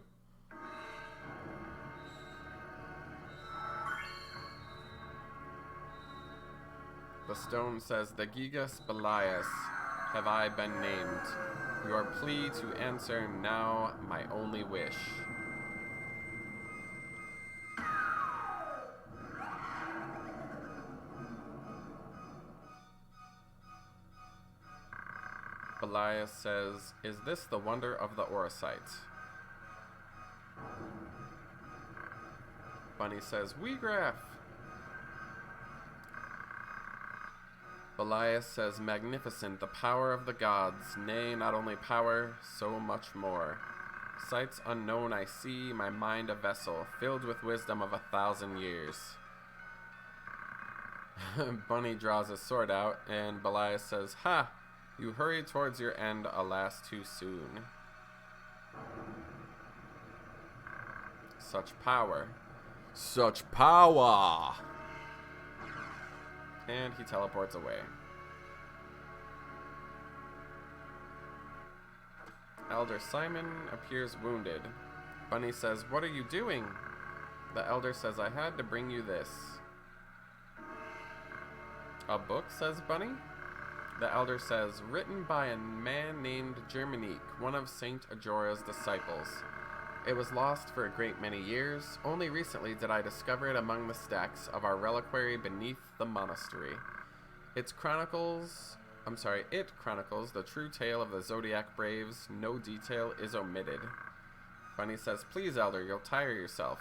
The stone says, the Gigas Belias have I been named. Your plea to answer now my only wish. Belias says, is this the wonder of the Auracite? Bunny says, Weegraph. Belias says, magnificent, the power of the gods, nay, not only power, so much more. Sights unknown I see, my mind a vessel, filled with wisdom of 1,000 years. Bunny draws his sword out, and Belias says, ha! You hurry towards your end, alas, too soon. Such power. Such power! And he teleports away. Elder Simon appears wounded. Bunny says, what are you doing? The elder says, I had to bring you this. A book, says Bunny. The elder says, written by a man named Germanique, one of Saint Ajora's disciples. It was lost for a great many years. Only recently did I discover it among the stacks of our reliquary beneath the monastery. It chronicles the true tale of the Zodiac Braves. No detail is omitted. Bunny says, please, elder, you'll tire yourself.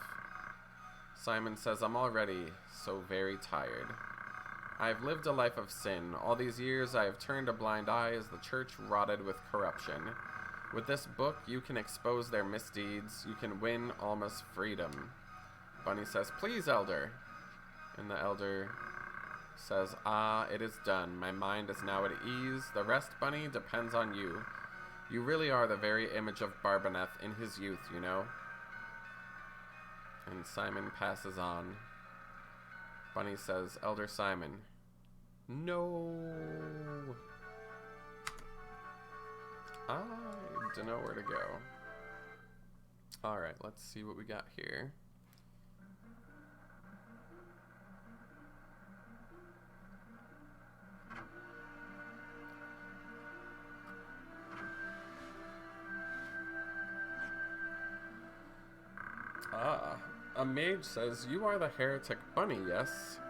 Simon says, I'm already so very tired. I have lived a life of sin. All these years I have turned a blind eye as the church rotted with corruption. With this book, you can expose their misdeeds. You can win Alma's freedom. Bunny says, please, elder. And the elder says, ah, it is done. My mind is now at ease. The rest, Bunny, depends on you. You really are the very image of Barbaneth in his youth, you know. And Simon passes on. Bunny says, Elder Simon. No. I don't know where to go. Alright, let's see what we got here. A mage says, "You are the heretic Bunny, yes?"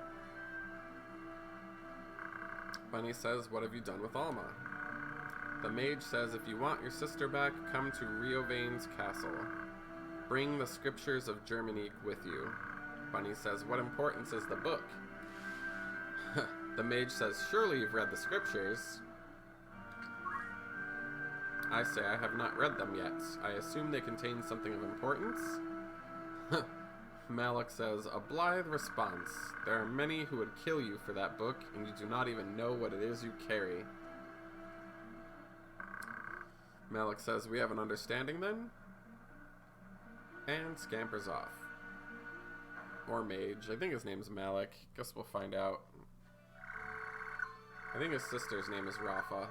Bunny says, "What have you done with Alma?" The mage says, "If you want your sister back, come to Riovane's castle. Bring the scriptures of Germanique with you." Bunny says, "What importance is the book?" The mage says, "Surely you've read the scriptures." I say, "I have not read them yet. I assume they contain something of importance?" Malik says, "A blithe response. There are many who would kill you for that book, and you do not even know what it is you carry." Malik says, "We have an understanding then?" And scampers off. Or mage. I think his name's Malik. Guess we'll find out. I think his sister's name is Rafa.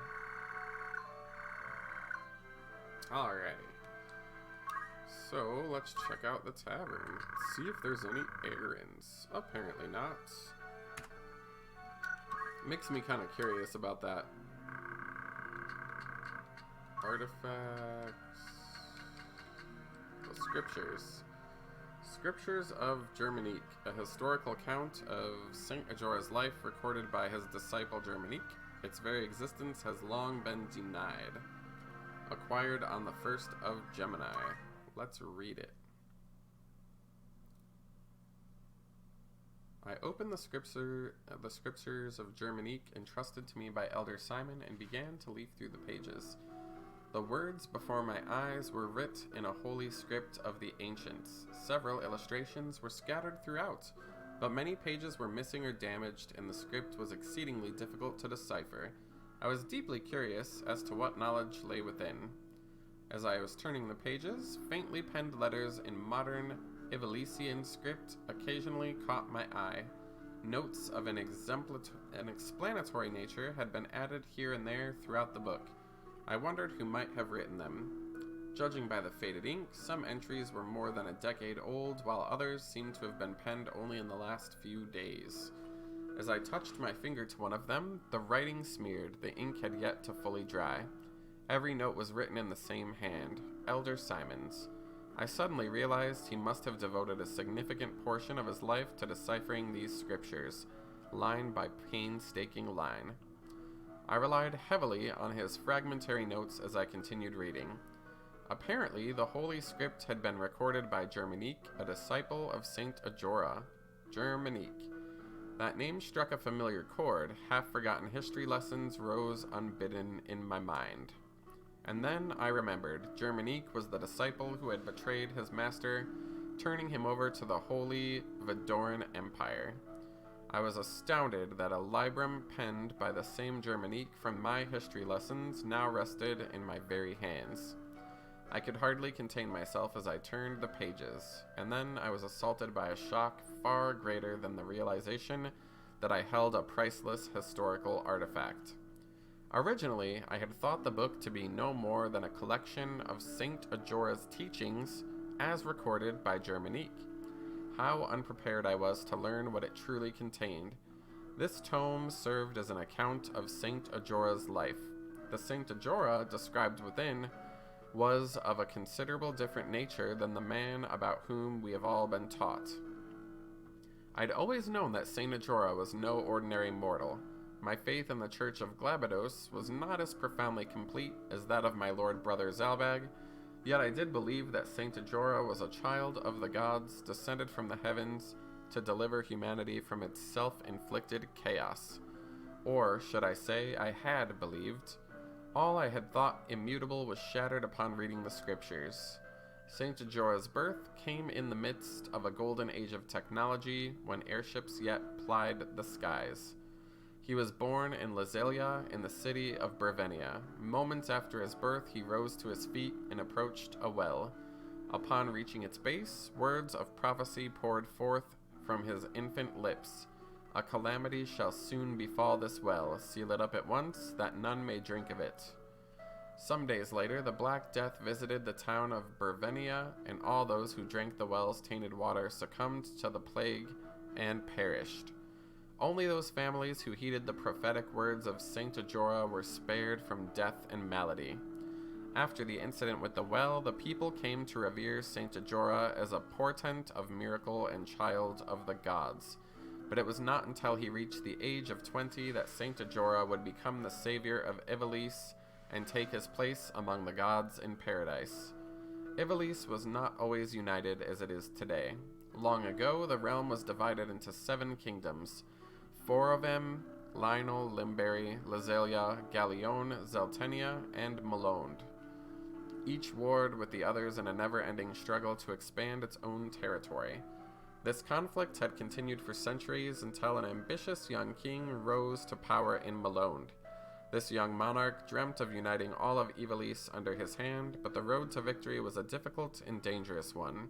Alrighty. So, let's check out the tavern. See if there's any errands. Apparently not. Makes me kind of curious about that. Artifacts. The scriptures. Scriptures of Germanique, a historical account of Saint Ajora's life recorded by his disciple Germanique. Its very existence has long been denied. Acquired on the 1st of Gemini. Let's read it. I opened the scriptures of Germanique entrusted to me by Elder Simon and began to leaf through the pages. The words before my eyes were writ in a holy script of the ancients. Several illustrations were scattered throughout, but many pages were missing or damaged, and the script was exceedingly difficult to decipher. I was deeply curious as to what knowledge lay within. As I was turning the pages, faintly penned letters in modern Ivalisian script occasionally caught my eye. Notes of an explanatory nature had been added here and there throughout the book. I wondered who might have written them. Judging by the faded ink, some entries were more than a decade old, while others seemed to have been penned only in the last few days. As I touched my finger to one of them, the writing smeared. The ink had yet to fully dry. Every note was written in the same hand, Elder Simon's. I suddenly realized he must have devoted a significant portion of his life to deciphering these scriptures, line by painstaking line. I relied heavily on his fragmentary notes as I continued reading. Apparently, the Holy Script had been recorded by Germanique, a disciple of Saint Ajora. Germanique. That name struck a familiar chord. Half-forgotten history lessons rose unbidden in my mind. And then I remembered. Germanique was the disciple who had betrayed his master, turning him over to the Holy Vidoran Empire. I was astounded that a librum penned by the same Germanique from my history lessons now rested in my very hands. I could hardly contain myself as I turned the pages, and then I was assaulted by a shock far greater than the realization that I held a priceless historical artifact. Originally, I had thought the book to be no more than a collection of Saint Ajora's teachings as recorded by Germanique. How unprepared I was to learn what it truly contained. This tome served as an account of Saint Ajora's life. The Saint Ajora described within was of a considerable different nature than the man about whom we have all been taught. I'd always known that Saint Ajora was no ordinary mortal. My faith in the Church of Glabados was not as profoundly complete as that of my lord brother Zalbag, yet I did believe that Saint Ajora was a child of the gods, descended from the heavens to deliver humanity from its self-inflicted chaos. Or, should I say, I had believed. All I had thought immutable was shattered upon reading the scriptures. Saint Ajora's birth came in the midst of a golden age of technology, when airships yet plied the skies. He was born in Lazalia, in the city of Brevenia. Moments after his birth, he rose to his feet and approached a well. Upon reaching its base, words of prophecy poured forth from his infant lips. A calamity shall soon befall this well. Seal it up at once, that none may drink of it. Some days later, the Black Death visited the town of Bervenia, and all those who drank the well's tainted water succumbed to the plague and perished. Only those families who heeded the prophetic words of Saint Ajora were spared from death and malady. After the incident with the well, the people came to revere Saint Ajora as a portent of miracle and child of the gods. But it was not until he reached the age of 20 that Saint Ajora would become the savior of Ivalice and take his place among the gods in paradise. Ivalice was not always united as it is today. Long ago, the realm was divided into 7 kingdoms: Forovem, Lionel, Limberry, Lazelia, Galleon, Zeltenia, and Malonde, each warred with the others in a never-ending struggle to expand its own territory. This conflict had continued for centuries until an ambitious young king rose to power in Malonde. This young monarch dreamt of uniting all of Ivalice under his hand, but the road to victory was a difficult and dangerous one.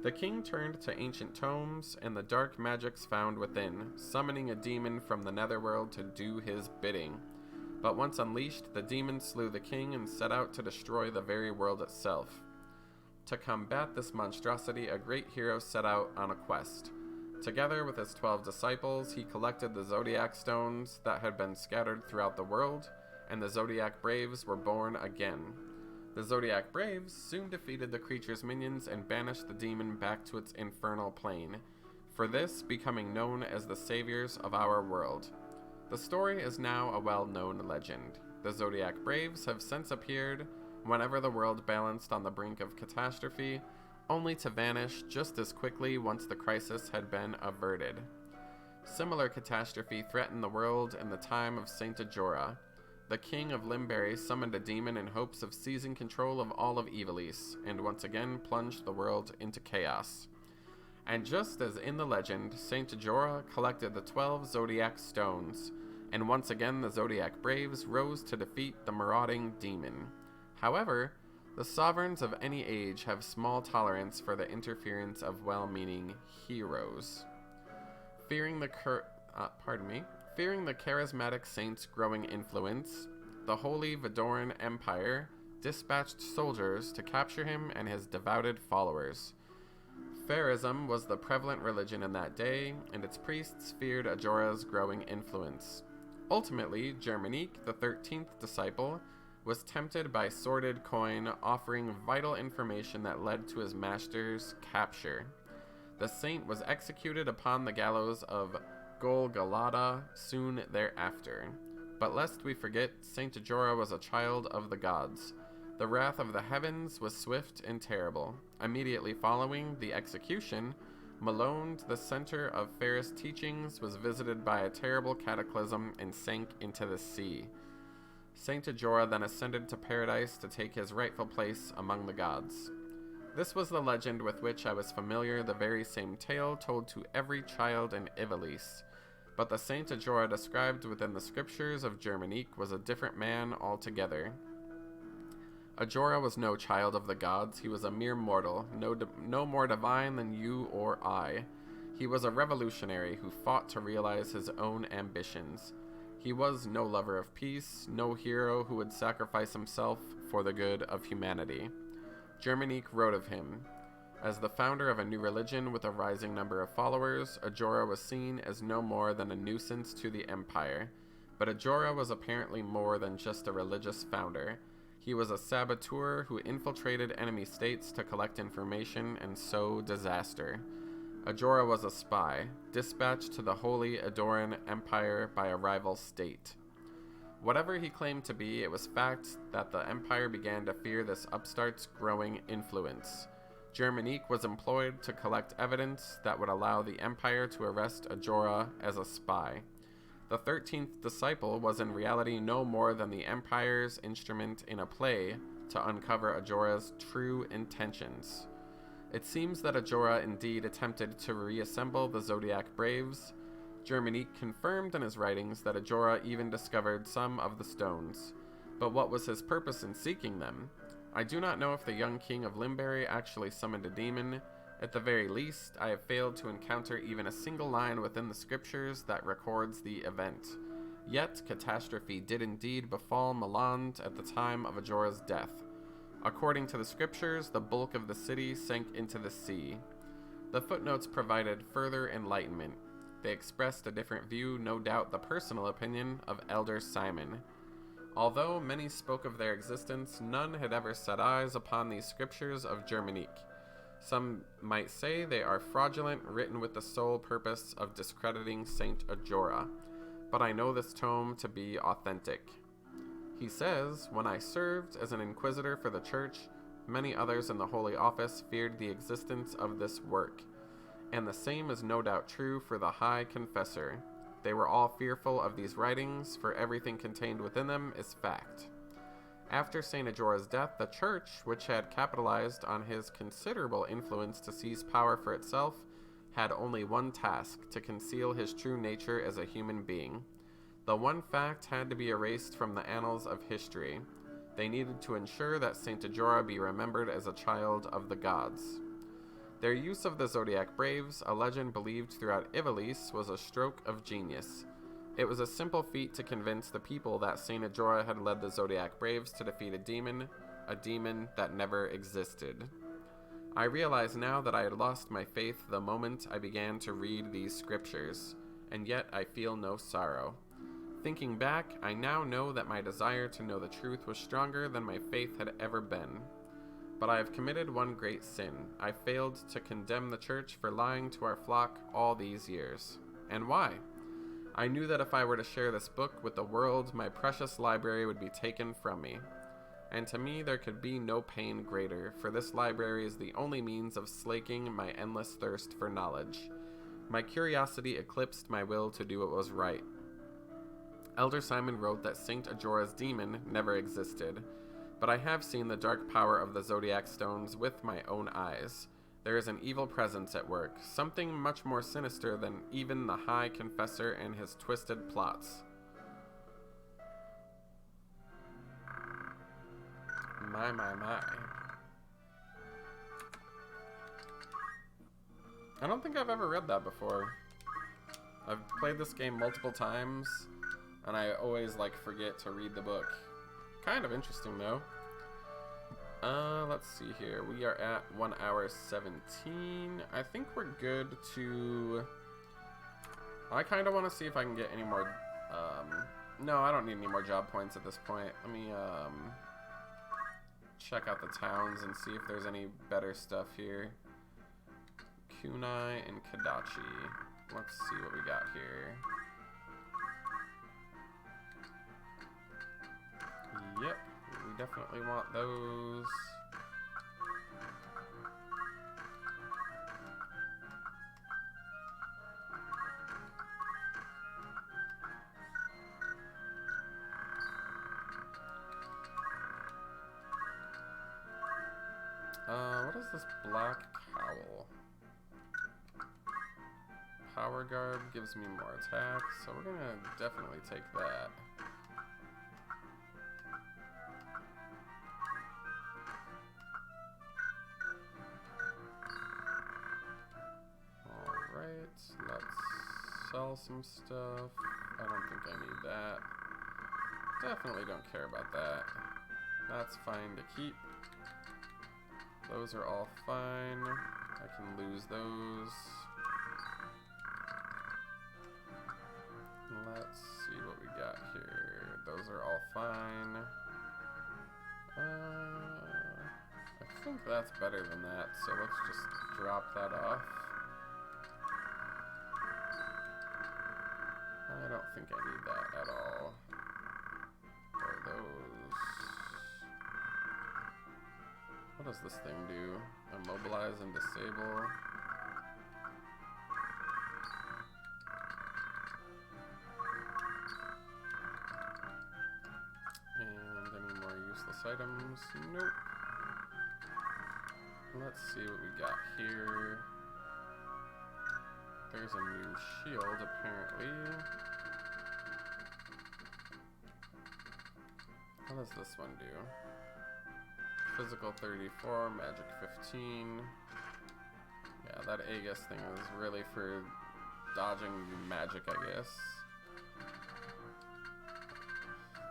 The king turned to ancient tomes and the dark magics found within, summoning a demon from the netherworld to do his bidding. But once unleashed, the demon slew the king and set out to destroy the very world itself. To combat this monstrosity, a great hero set out on a quest. Together with his 12 disciples, he collected the zodiac stones that had been scattered throughout the world, and the zodiac braves were born again. The Zodiac Braves soon defeated the creature's minions and banished the demon back to its infernal plane, for this becoming known as the saviors of our world. The story is now a well-known legend. The Zodiac Braves have since appeared whenever the world balanced on the brink of catastrophe, only to vanish just as quickly once the crisis had been averted. Similar catastrophe threatened the world in the time of Saint Ajora. The king of Limberry summoned a demon in hopes of seizing control of all of Ivalice, and once again plunged the world into chaos. And just as in the legend, Saint Ajora collected the 12 zodiac stones, and once again the Zodiac Braves rose to defeat the marauding demon. However, the sovereigns of any age have small tolerance for the interference of well-meaning heroes. Fearing the charismatic saint's growing influence, the Holy Vidoran Empire dispatched soldiers to capture him and his devoted followers. Phairism was the prevalent religion in that day, and its priests feared Ajora's growing influence. Ultimately, Germanique, the 13th disciple, was tempted by sordid coin offering vital information that led to his master's capture. The saint was executed upon the gallows of Golgotha soon thereafter. But lest we forget, Saint Ajora was a child of the gods. The wrath of the heavens was swift and terrible. Immediately following the execution, Malonde, the center of Ferris teachings, was visited by a terrible cataclysm and sank into the sea. Saint Ajora then ascended to paradise to take his rightful place among the gods. This was the legend with which I was familiar, the very same tale told to every child in Ivalice. But the Saint Ajora described within the scriptures of Germanique was a different man altogether. Ajora was no child of the gods. He was a mere mortal, no more divine than you or I. He was a revolutionary who fought to realize his own ambitions. He was no lover of peace, no hero who would sacrifice himself for the good of humanity. Germanique wrote of him, as the founder of a new religion with a rising number of followers, Ajora was seen as no more than a nuisance to the empire. But Ajora was apparently more than just a religious founder. He was a saboteur who infiltrated enemy states to collect information and sow disaster. Ajora was a spy, dispatched to the Holy Adoran Empire by a rival state. Whatever he claimed to be, it was fact that the empire began to fear this upstart's growing influence. Germanique was employed to collect evidence that would allow the empire to arrest Ajora as a spy. The 13th disciple was in reality no more than the empire's instrument in a play to uncover Ajora's true intentions. It seems that Ajora indeed attempted to reassemble the Zodiac Braves. Germanique confirmed in his writings that Ajora even discovered some of the stones. But what was his purpose in seeking them? I do not know if the young king of Limberry actually summoned a demon. At the very least, I have failed to encounter even a single line within the scriptures that records the event. Yet, catastrophe did indeed befall Milan at the time of Ajora's death. According to the scriptures, the bulk of the city sank into the sea. The footnotes provided further enlightenment. They expressed a different view, no doubt the personal opinion of Elder Simon. Although many spoke of their existence, none had ever set eyes upon these scriptures of Germanique. Some might say they are fraudulent, written with the sole purpose of discrediting Saint Ajora, but I know this tome to be authentic. He says, "When I served as an inquisitor for the church, many others in the Holy Office feared the existence of this work, and the same is no doubt true for the High Confessor. They were all fearful of these writings, for everything contained within them is fact." After St. Ajora's death, the church, which had capitalized on his considerable influence to seize power for itself, had only one task: to conceal his true nature as a human being. The one fact had to be erased from the annals of history. They needed to ensure that St. Ajora be remembered as a child of the gods. Their use of the Zodiac Braves, a legend believed throughout Ivalice, was a stroke of genius. It was a simple feat to convince the people that St. Ajora had led the Zodiac Braves to defeat a demon that never existed. I realize now that I had lost my faith the moment I began to read these scriptures, and yet I feel no sorrow. Thinking back, I now know that my desire to know the truth was stronger than my faith had ever been. But I have committed one great sin. I failed to condemn the church for lying to our flock all these years. And why? I knew that if I were to share this book with the world, my precious library would be taken from me. And to me, there could be no pain greater, for this library is the only means of slaking my endless thirst for knowledge. My curiosity eclipsed my will to do what was right. Elder Simon wrote that St. Ajora's demon never existed, but I have seen the dark power of the Zodiac Stones with my own eyes. There is an evil presence at work, something much more sinister than even the High Confessor and his twisted plots. My. I don't think I've ever read that before. I've played this game multiple times, and I always, forget to read the book. Kind of interesting, though. Let's see here. We are at 1 hour 17. I think we're good to... I kind of want to see if I can get any more... No, I don't need any more job points at this point. Let me, check out the towns and see if there's any better stuff here. Kunai and Kadachi. Let's see what we got here. Yep, we definitely want those. What is this black cowl? Power Garb gives me more attack, so we're gonna definitely take that. Alright, let's sell some stuff. I don't think I need that. Definitely don't care about that. That's fine to keep. Those are all fine. I can lose those. Let's see what we got here. Those are all fine. I think that's better than that, so let's just drop that off. I don't think I need that at all. Or those. What does this thing do? Immobilize and disable. And any more useless items? Nope. Let's see what we got here. There's a new shield, apparently. What does this one do? Physical 34, magic 15. Yeah, that Aegis thing is really for dodging magic, I guess.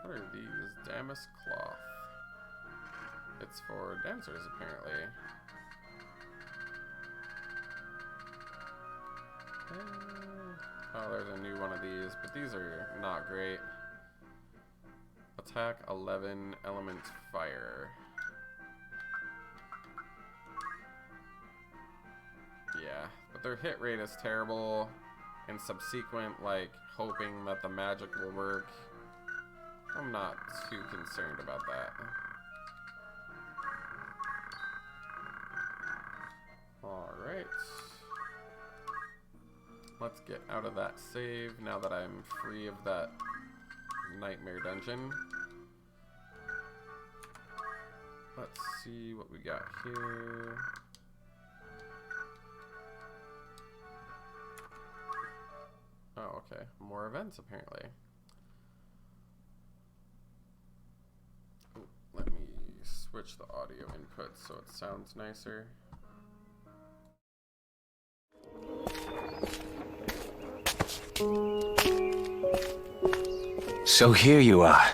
What are these? Damask cloth. It's for dancers, apparently. Oh, there's a new one of these, but these are not great. Attack 11, element fire. Yeah, but their hit rate is terrible, and subsequent, like, hoping that the magic will work. I'm not too concerned about that. Alright. Let's get out of that save now that I'm free of that nightmare dungeon. Let's see what we got here. Oh, okay. More events, apparently. Ooh, let me switch the audio input so it sounds nicer. So here you are.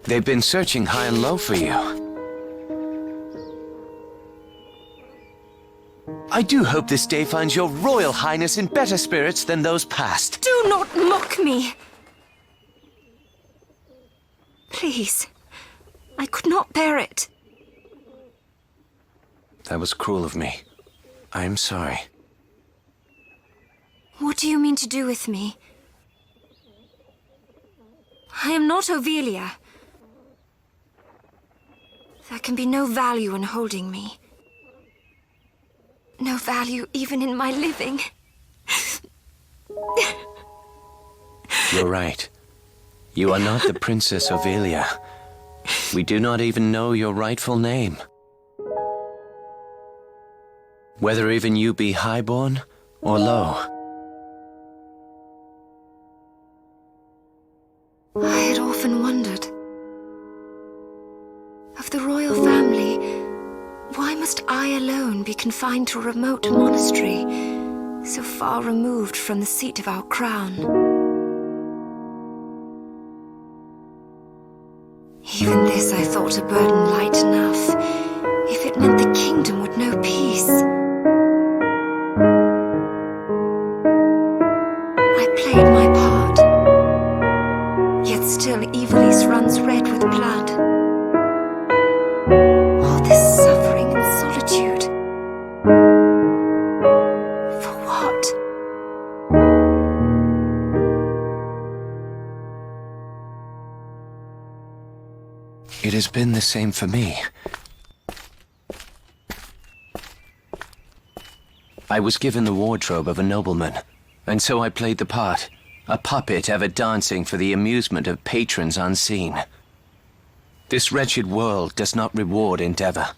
They've been searching high and low for you. I do hope this day finds your Royal Highness in better spirits than those past. Do not mock me! Please. I could not bear it. That was cruel of me. I am sorry. What do you mean to do with me? I am not Ovelia. There can be no value in holding me. No value even in my living. You're right. You are not the Princess Ovelia. We do not even know your rightful name. Whether even you be highborn or low. I had often wondered. Of the royal family, why must I alone be confined to a remote monastery, so far removed from the seat of our crown? Even this I thought a burden light enough, if it meant the kingdom would know peace. I played my part, yet still Ivalice runs red with blood. All this suffering and solitude. For what? It has been the same for me. I was given the wardrobe of a nobleman, and so I played the part, a puppet ever dancing for the amusement of patrons unseen. This wretched world does not reward endeavor.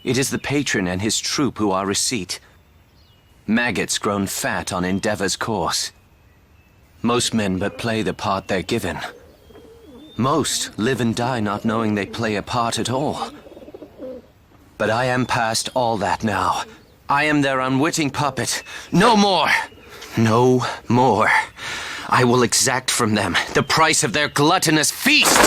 It is the patron and his troupe who are receipt. Maggots grown fat on endeavor's course. Most men but play the part they're given. Most live and die not knowing they play a part at all. But I am past all that now. I am their unwitting puppet. No more! No more. I will exact from them the price of their gluttonous feast!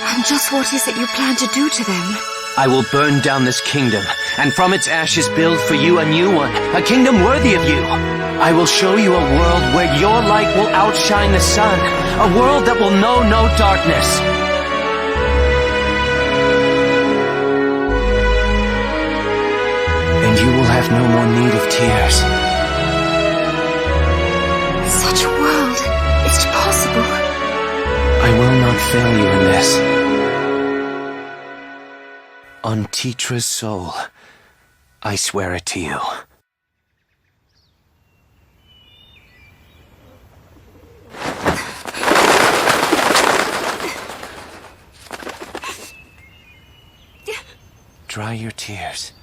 And just what is it you plan to do to them? I will burn down this kingdom, and from its ashes build for you a new one, a kingdom worthy of you. I will show you a world where your light will outshine the sun, a world that will know no darkness. And you will have no more need of tears. Such a world, is it possible? I will not fail you in this. On Titra's soul, I swear it to you. Dry your tears.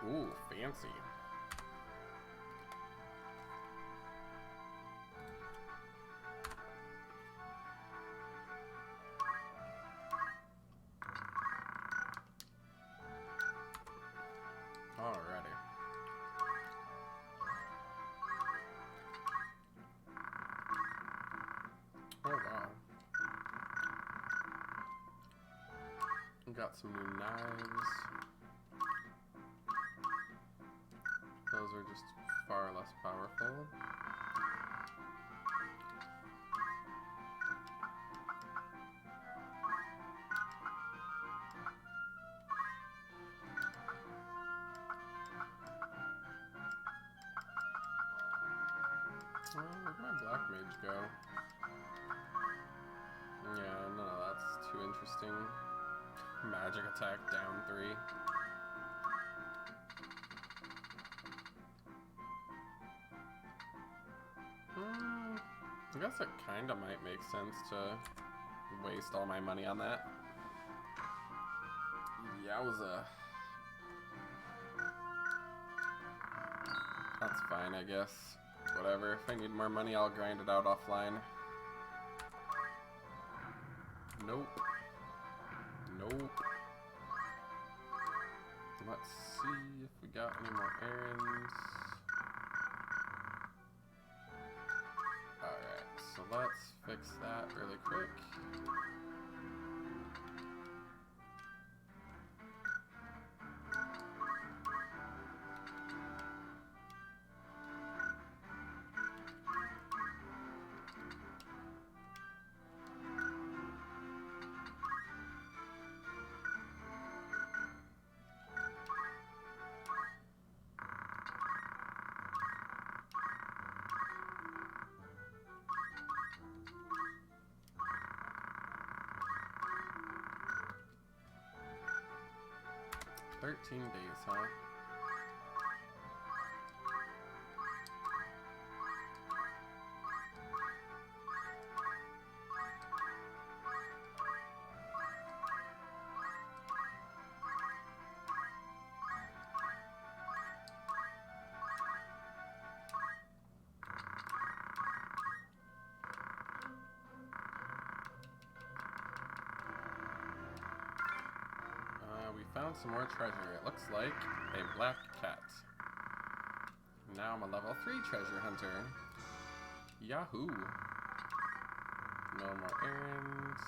Ooh, fancy. got some new knives. Those are just far less powerful. Where'd my black mage go? Yeah, none of that's too interesting. Magic attack down 3. I guess it kinda might make sense to waste all my money on that. Yowza. That's fine, I guess. Whatever, if I need more money, I'll grind it out offline. Nope. Nope. Let's see if we got any more errands. Alright, so let's fix that really quick. $13 days, huh? We found some more treasure. It looks like a black cat. Now I'm a level 3 treasure hunter. Yahoo! No more errands.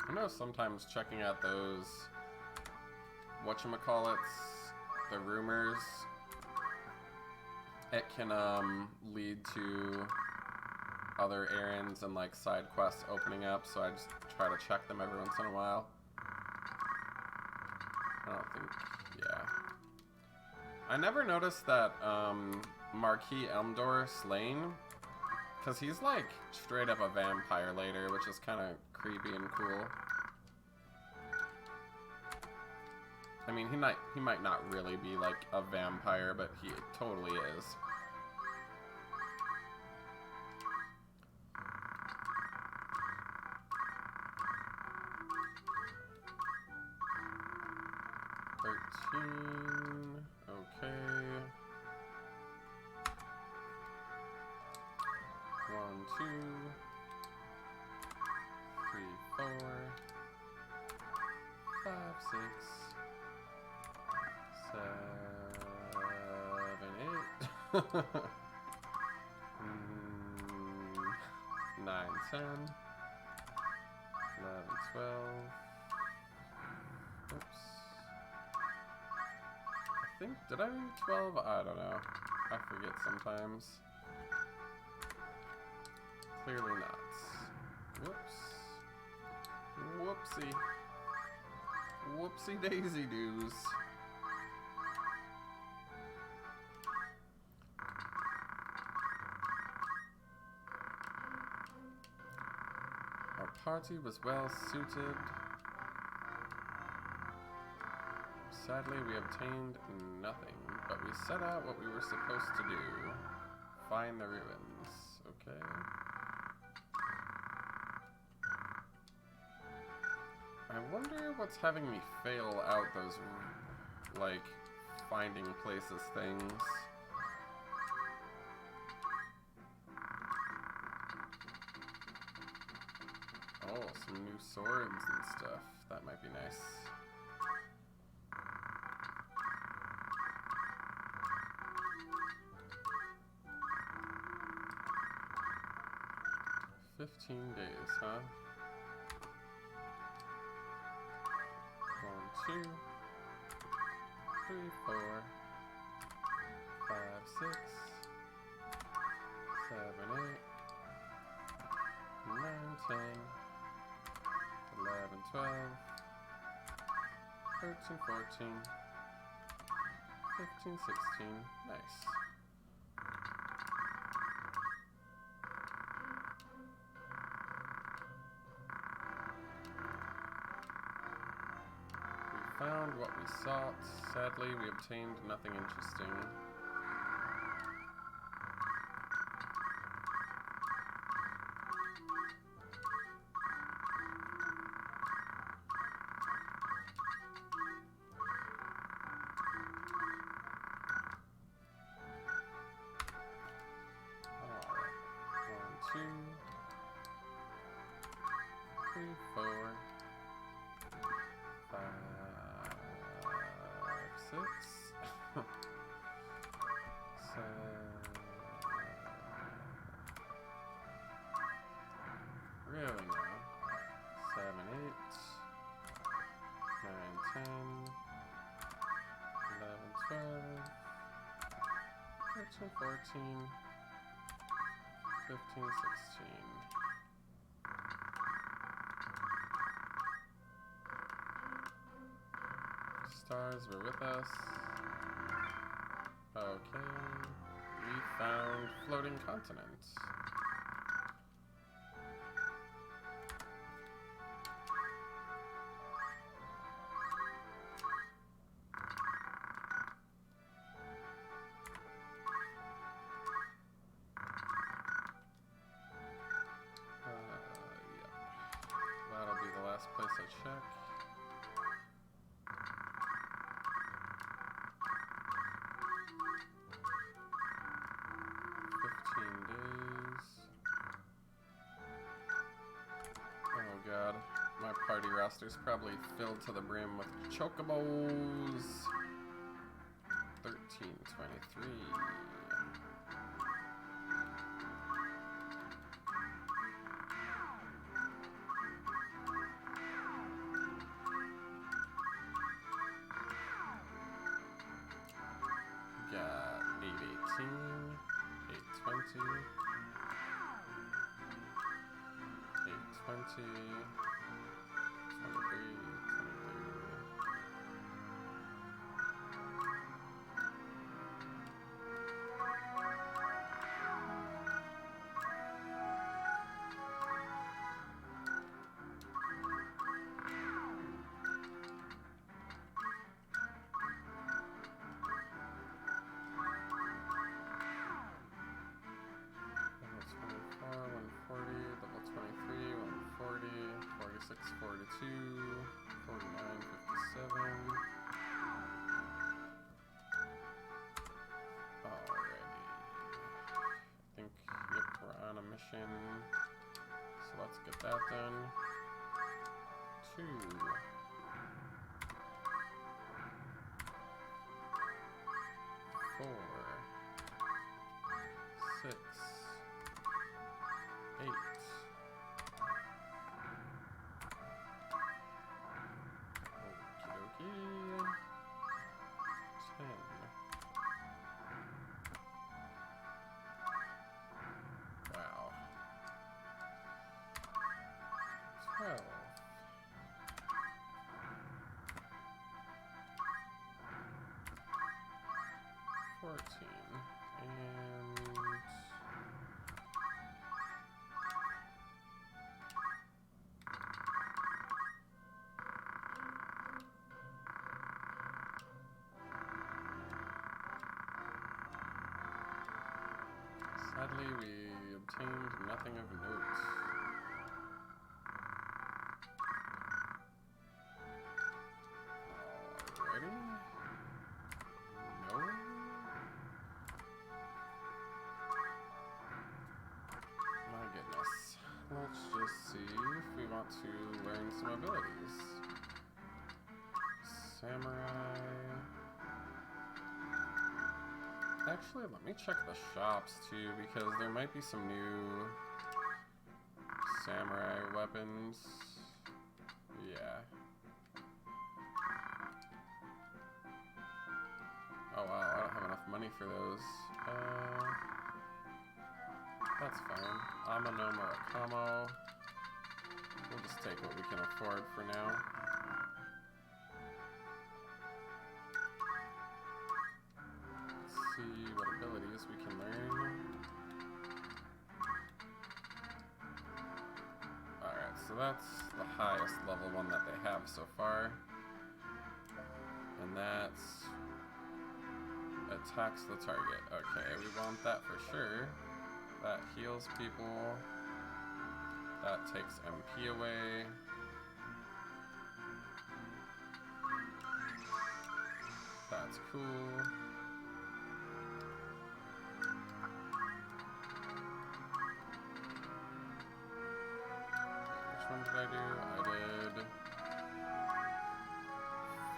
I know sometimes checking out those whatchamacallits, the rumors, it can lead to other errands and like side quests opening up, so I just try to check them every once in a while. I don't think, yeah. I never noticed that Marquis Elmdor slain, because he's like straight up a vampire later, which is kind of creepy and cool. I mean, he might not really be like a vampire, but he totally is. Okay. 1, 2, 3, 4, 5, 6, 7, 8, 9, 10, 11, 12. Oops. I think, did I read 12? I don't know. I forget sometimes. Clearly not. Whoops. Whoopsie. Whoopsie daisy doos. Our party was well suited. Sadly, we obtained nothing, but we set out what we were supposed to do. Find the ruins, okay? I wonder what's having me fail out those, like, finding places things. Oh, some new swords and stuff. That might be nice. 15 days, huh? 1, 2, 3, 4, 5, 6, 7, 8, 9, 10, 11, 12, 13, 14, 15, 16. Nice. We found what we sought. Sadly, we obtained nothing interesting. Alright. 1, 2, 3, 4, 5, 6, 7. Really now? 7, 8, 9, 10, 11, 12, 13, 14, 15, 16. Stars were with us. Okay. We found floating continents. Yeah. That'll be the last place I check. My party roster's probably filled to the brim with chocobos. 13, 23. Got 8, 18, 8, 20, 8, 20. 23. Level 24, 140, level 23, 140, 46, 42, 49, 57. Alrighty. I think, yep, we're on a mission. So let's get that done. 2. 4. 6. 8. Okie dokie. 10. Wow. 12. 14. And sadly, we obtained nothing of note. Alrighty. No. My goodness. Let's just see if we want to learn some abilities. Samurai. Actually, let me check the shops too, because there might be some new samurai weapons. Yeah. Oh wow, I don't have enough money for those. That's fine. Amano Murakamo. We'll just take what we can afford for now. Let's see what abilities we can learn. Alright, so that's the highest level one that they have so far. And that's attacks the target. Okay, we want that for sure. That heals people. That takes MP away. That's cool. Which one did I do? I did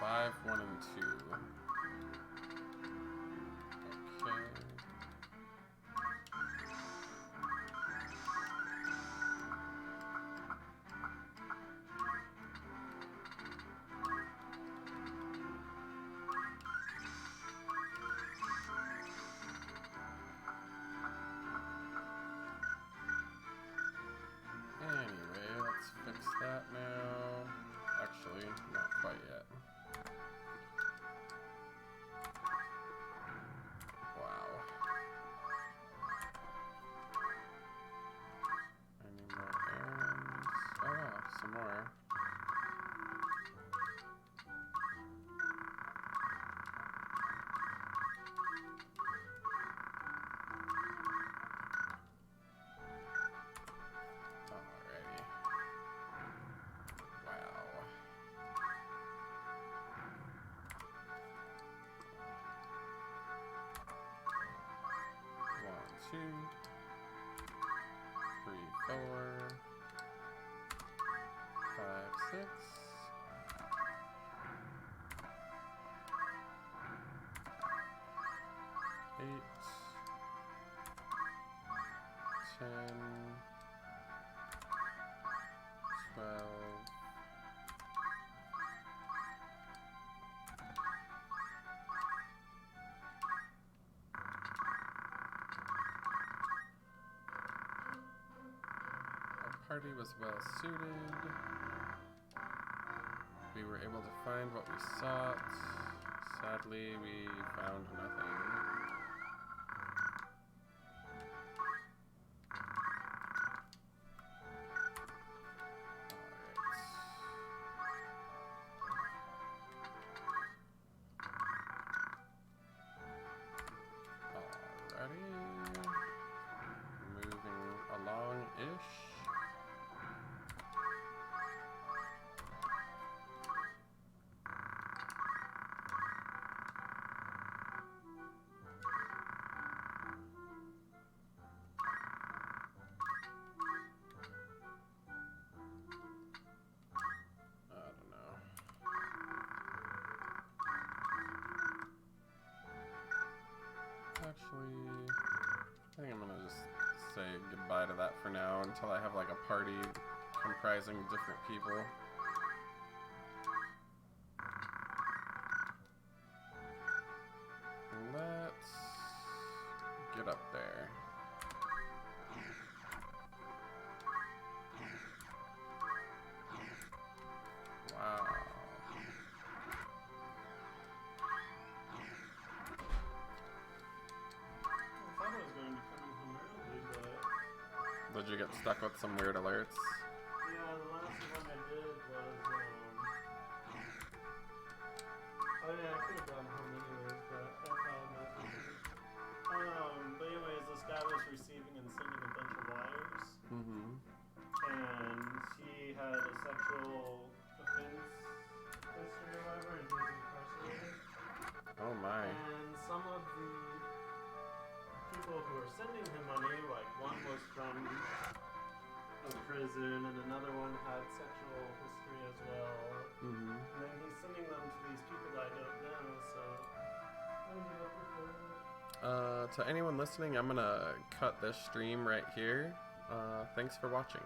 5, 1, and 2. Okay. Anyway, let's fix that now. Actually, not quite yet. Wow. Any more errands? Oh yeah, some more. Alrighty. Wow. 1, 2, 3, 4, 5, 6. 8, 10, 12. Our party was well suited. We were able to find what we sought. Sadly, we found nothing. Alrighty. Moving along-ish. I don't know. Actually, I think I'm gonna just say goodbye to that for now until I have like a party comprising different people. Let's get up there. Wow. I thought it was going to come in home early, but Did you get stuck with some weird alerts? yeah, the last one I did was oh yeah, I could have gone home anyways, but I found nothing. But anyways, this guy was receiving and sending a bunch of wires, Mm-hmm. and he had a sexual offense history or whatever, and he was incarcerated. Oh my. And some of the people who were sending him money, like one was from a prison and another one had sexual history as well. Mm-hmm. And then he's sending them to these people that I don't know, so I ended up with To anyone listening, I'm gonna cut this stream right here. Thanks for watching.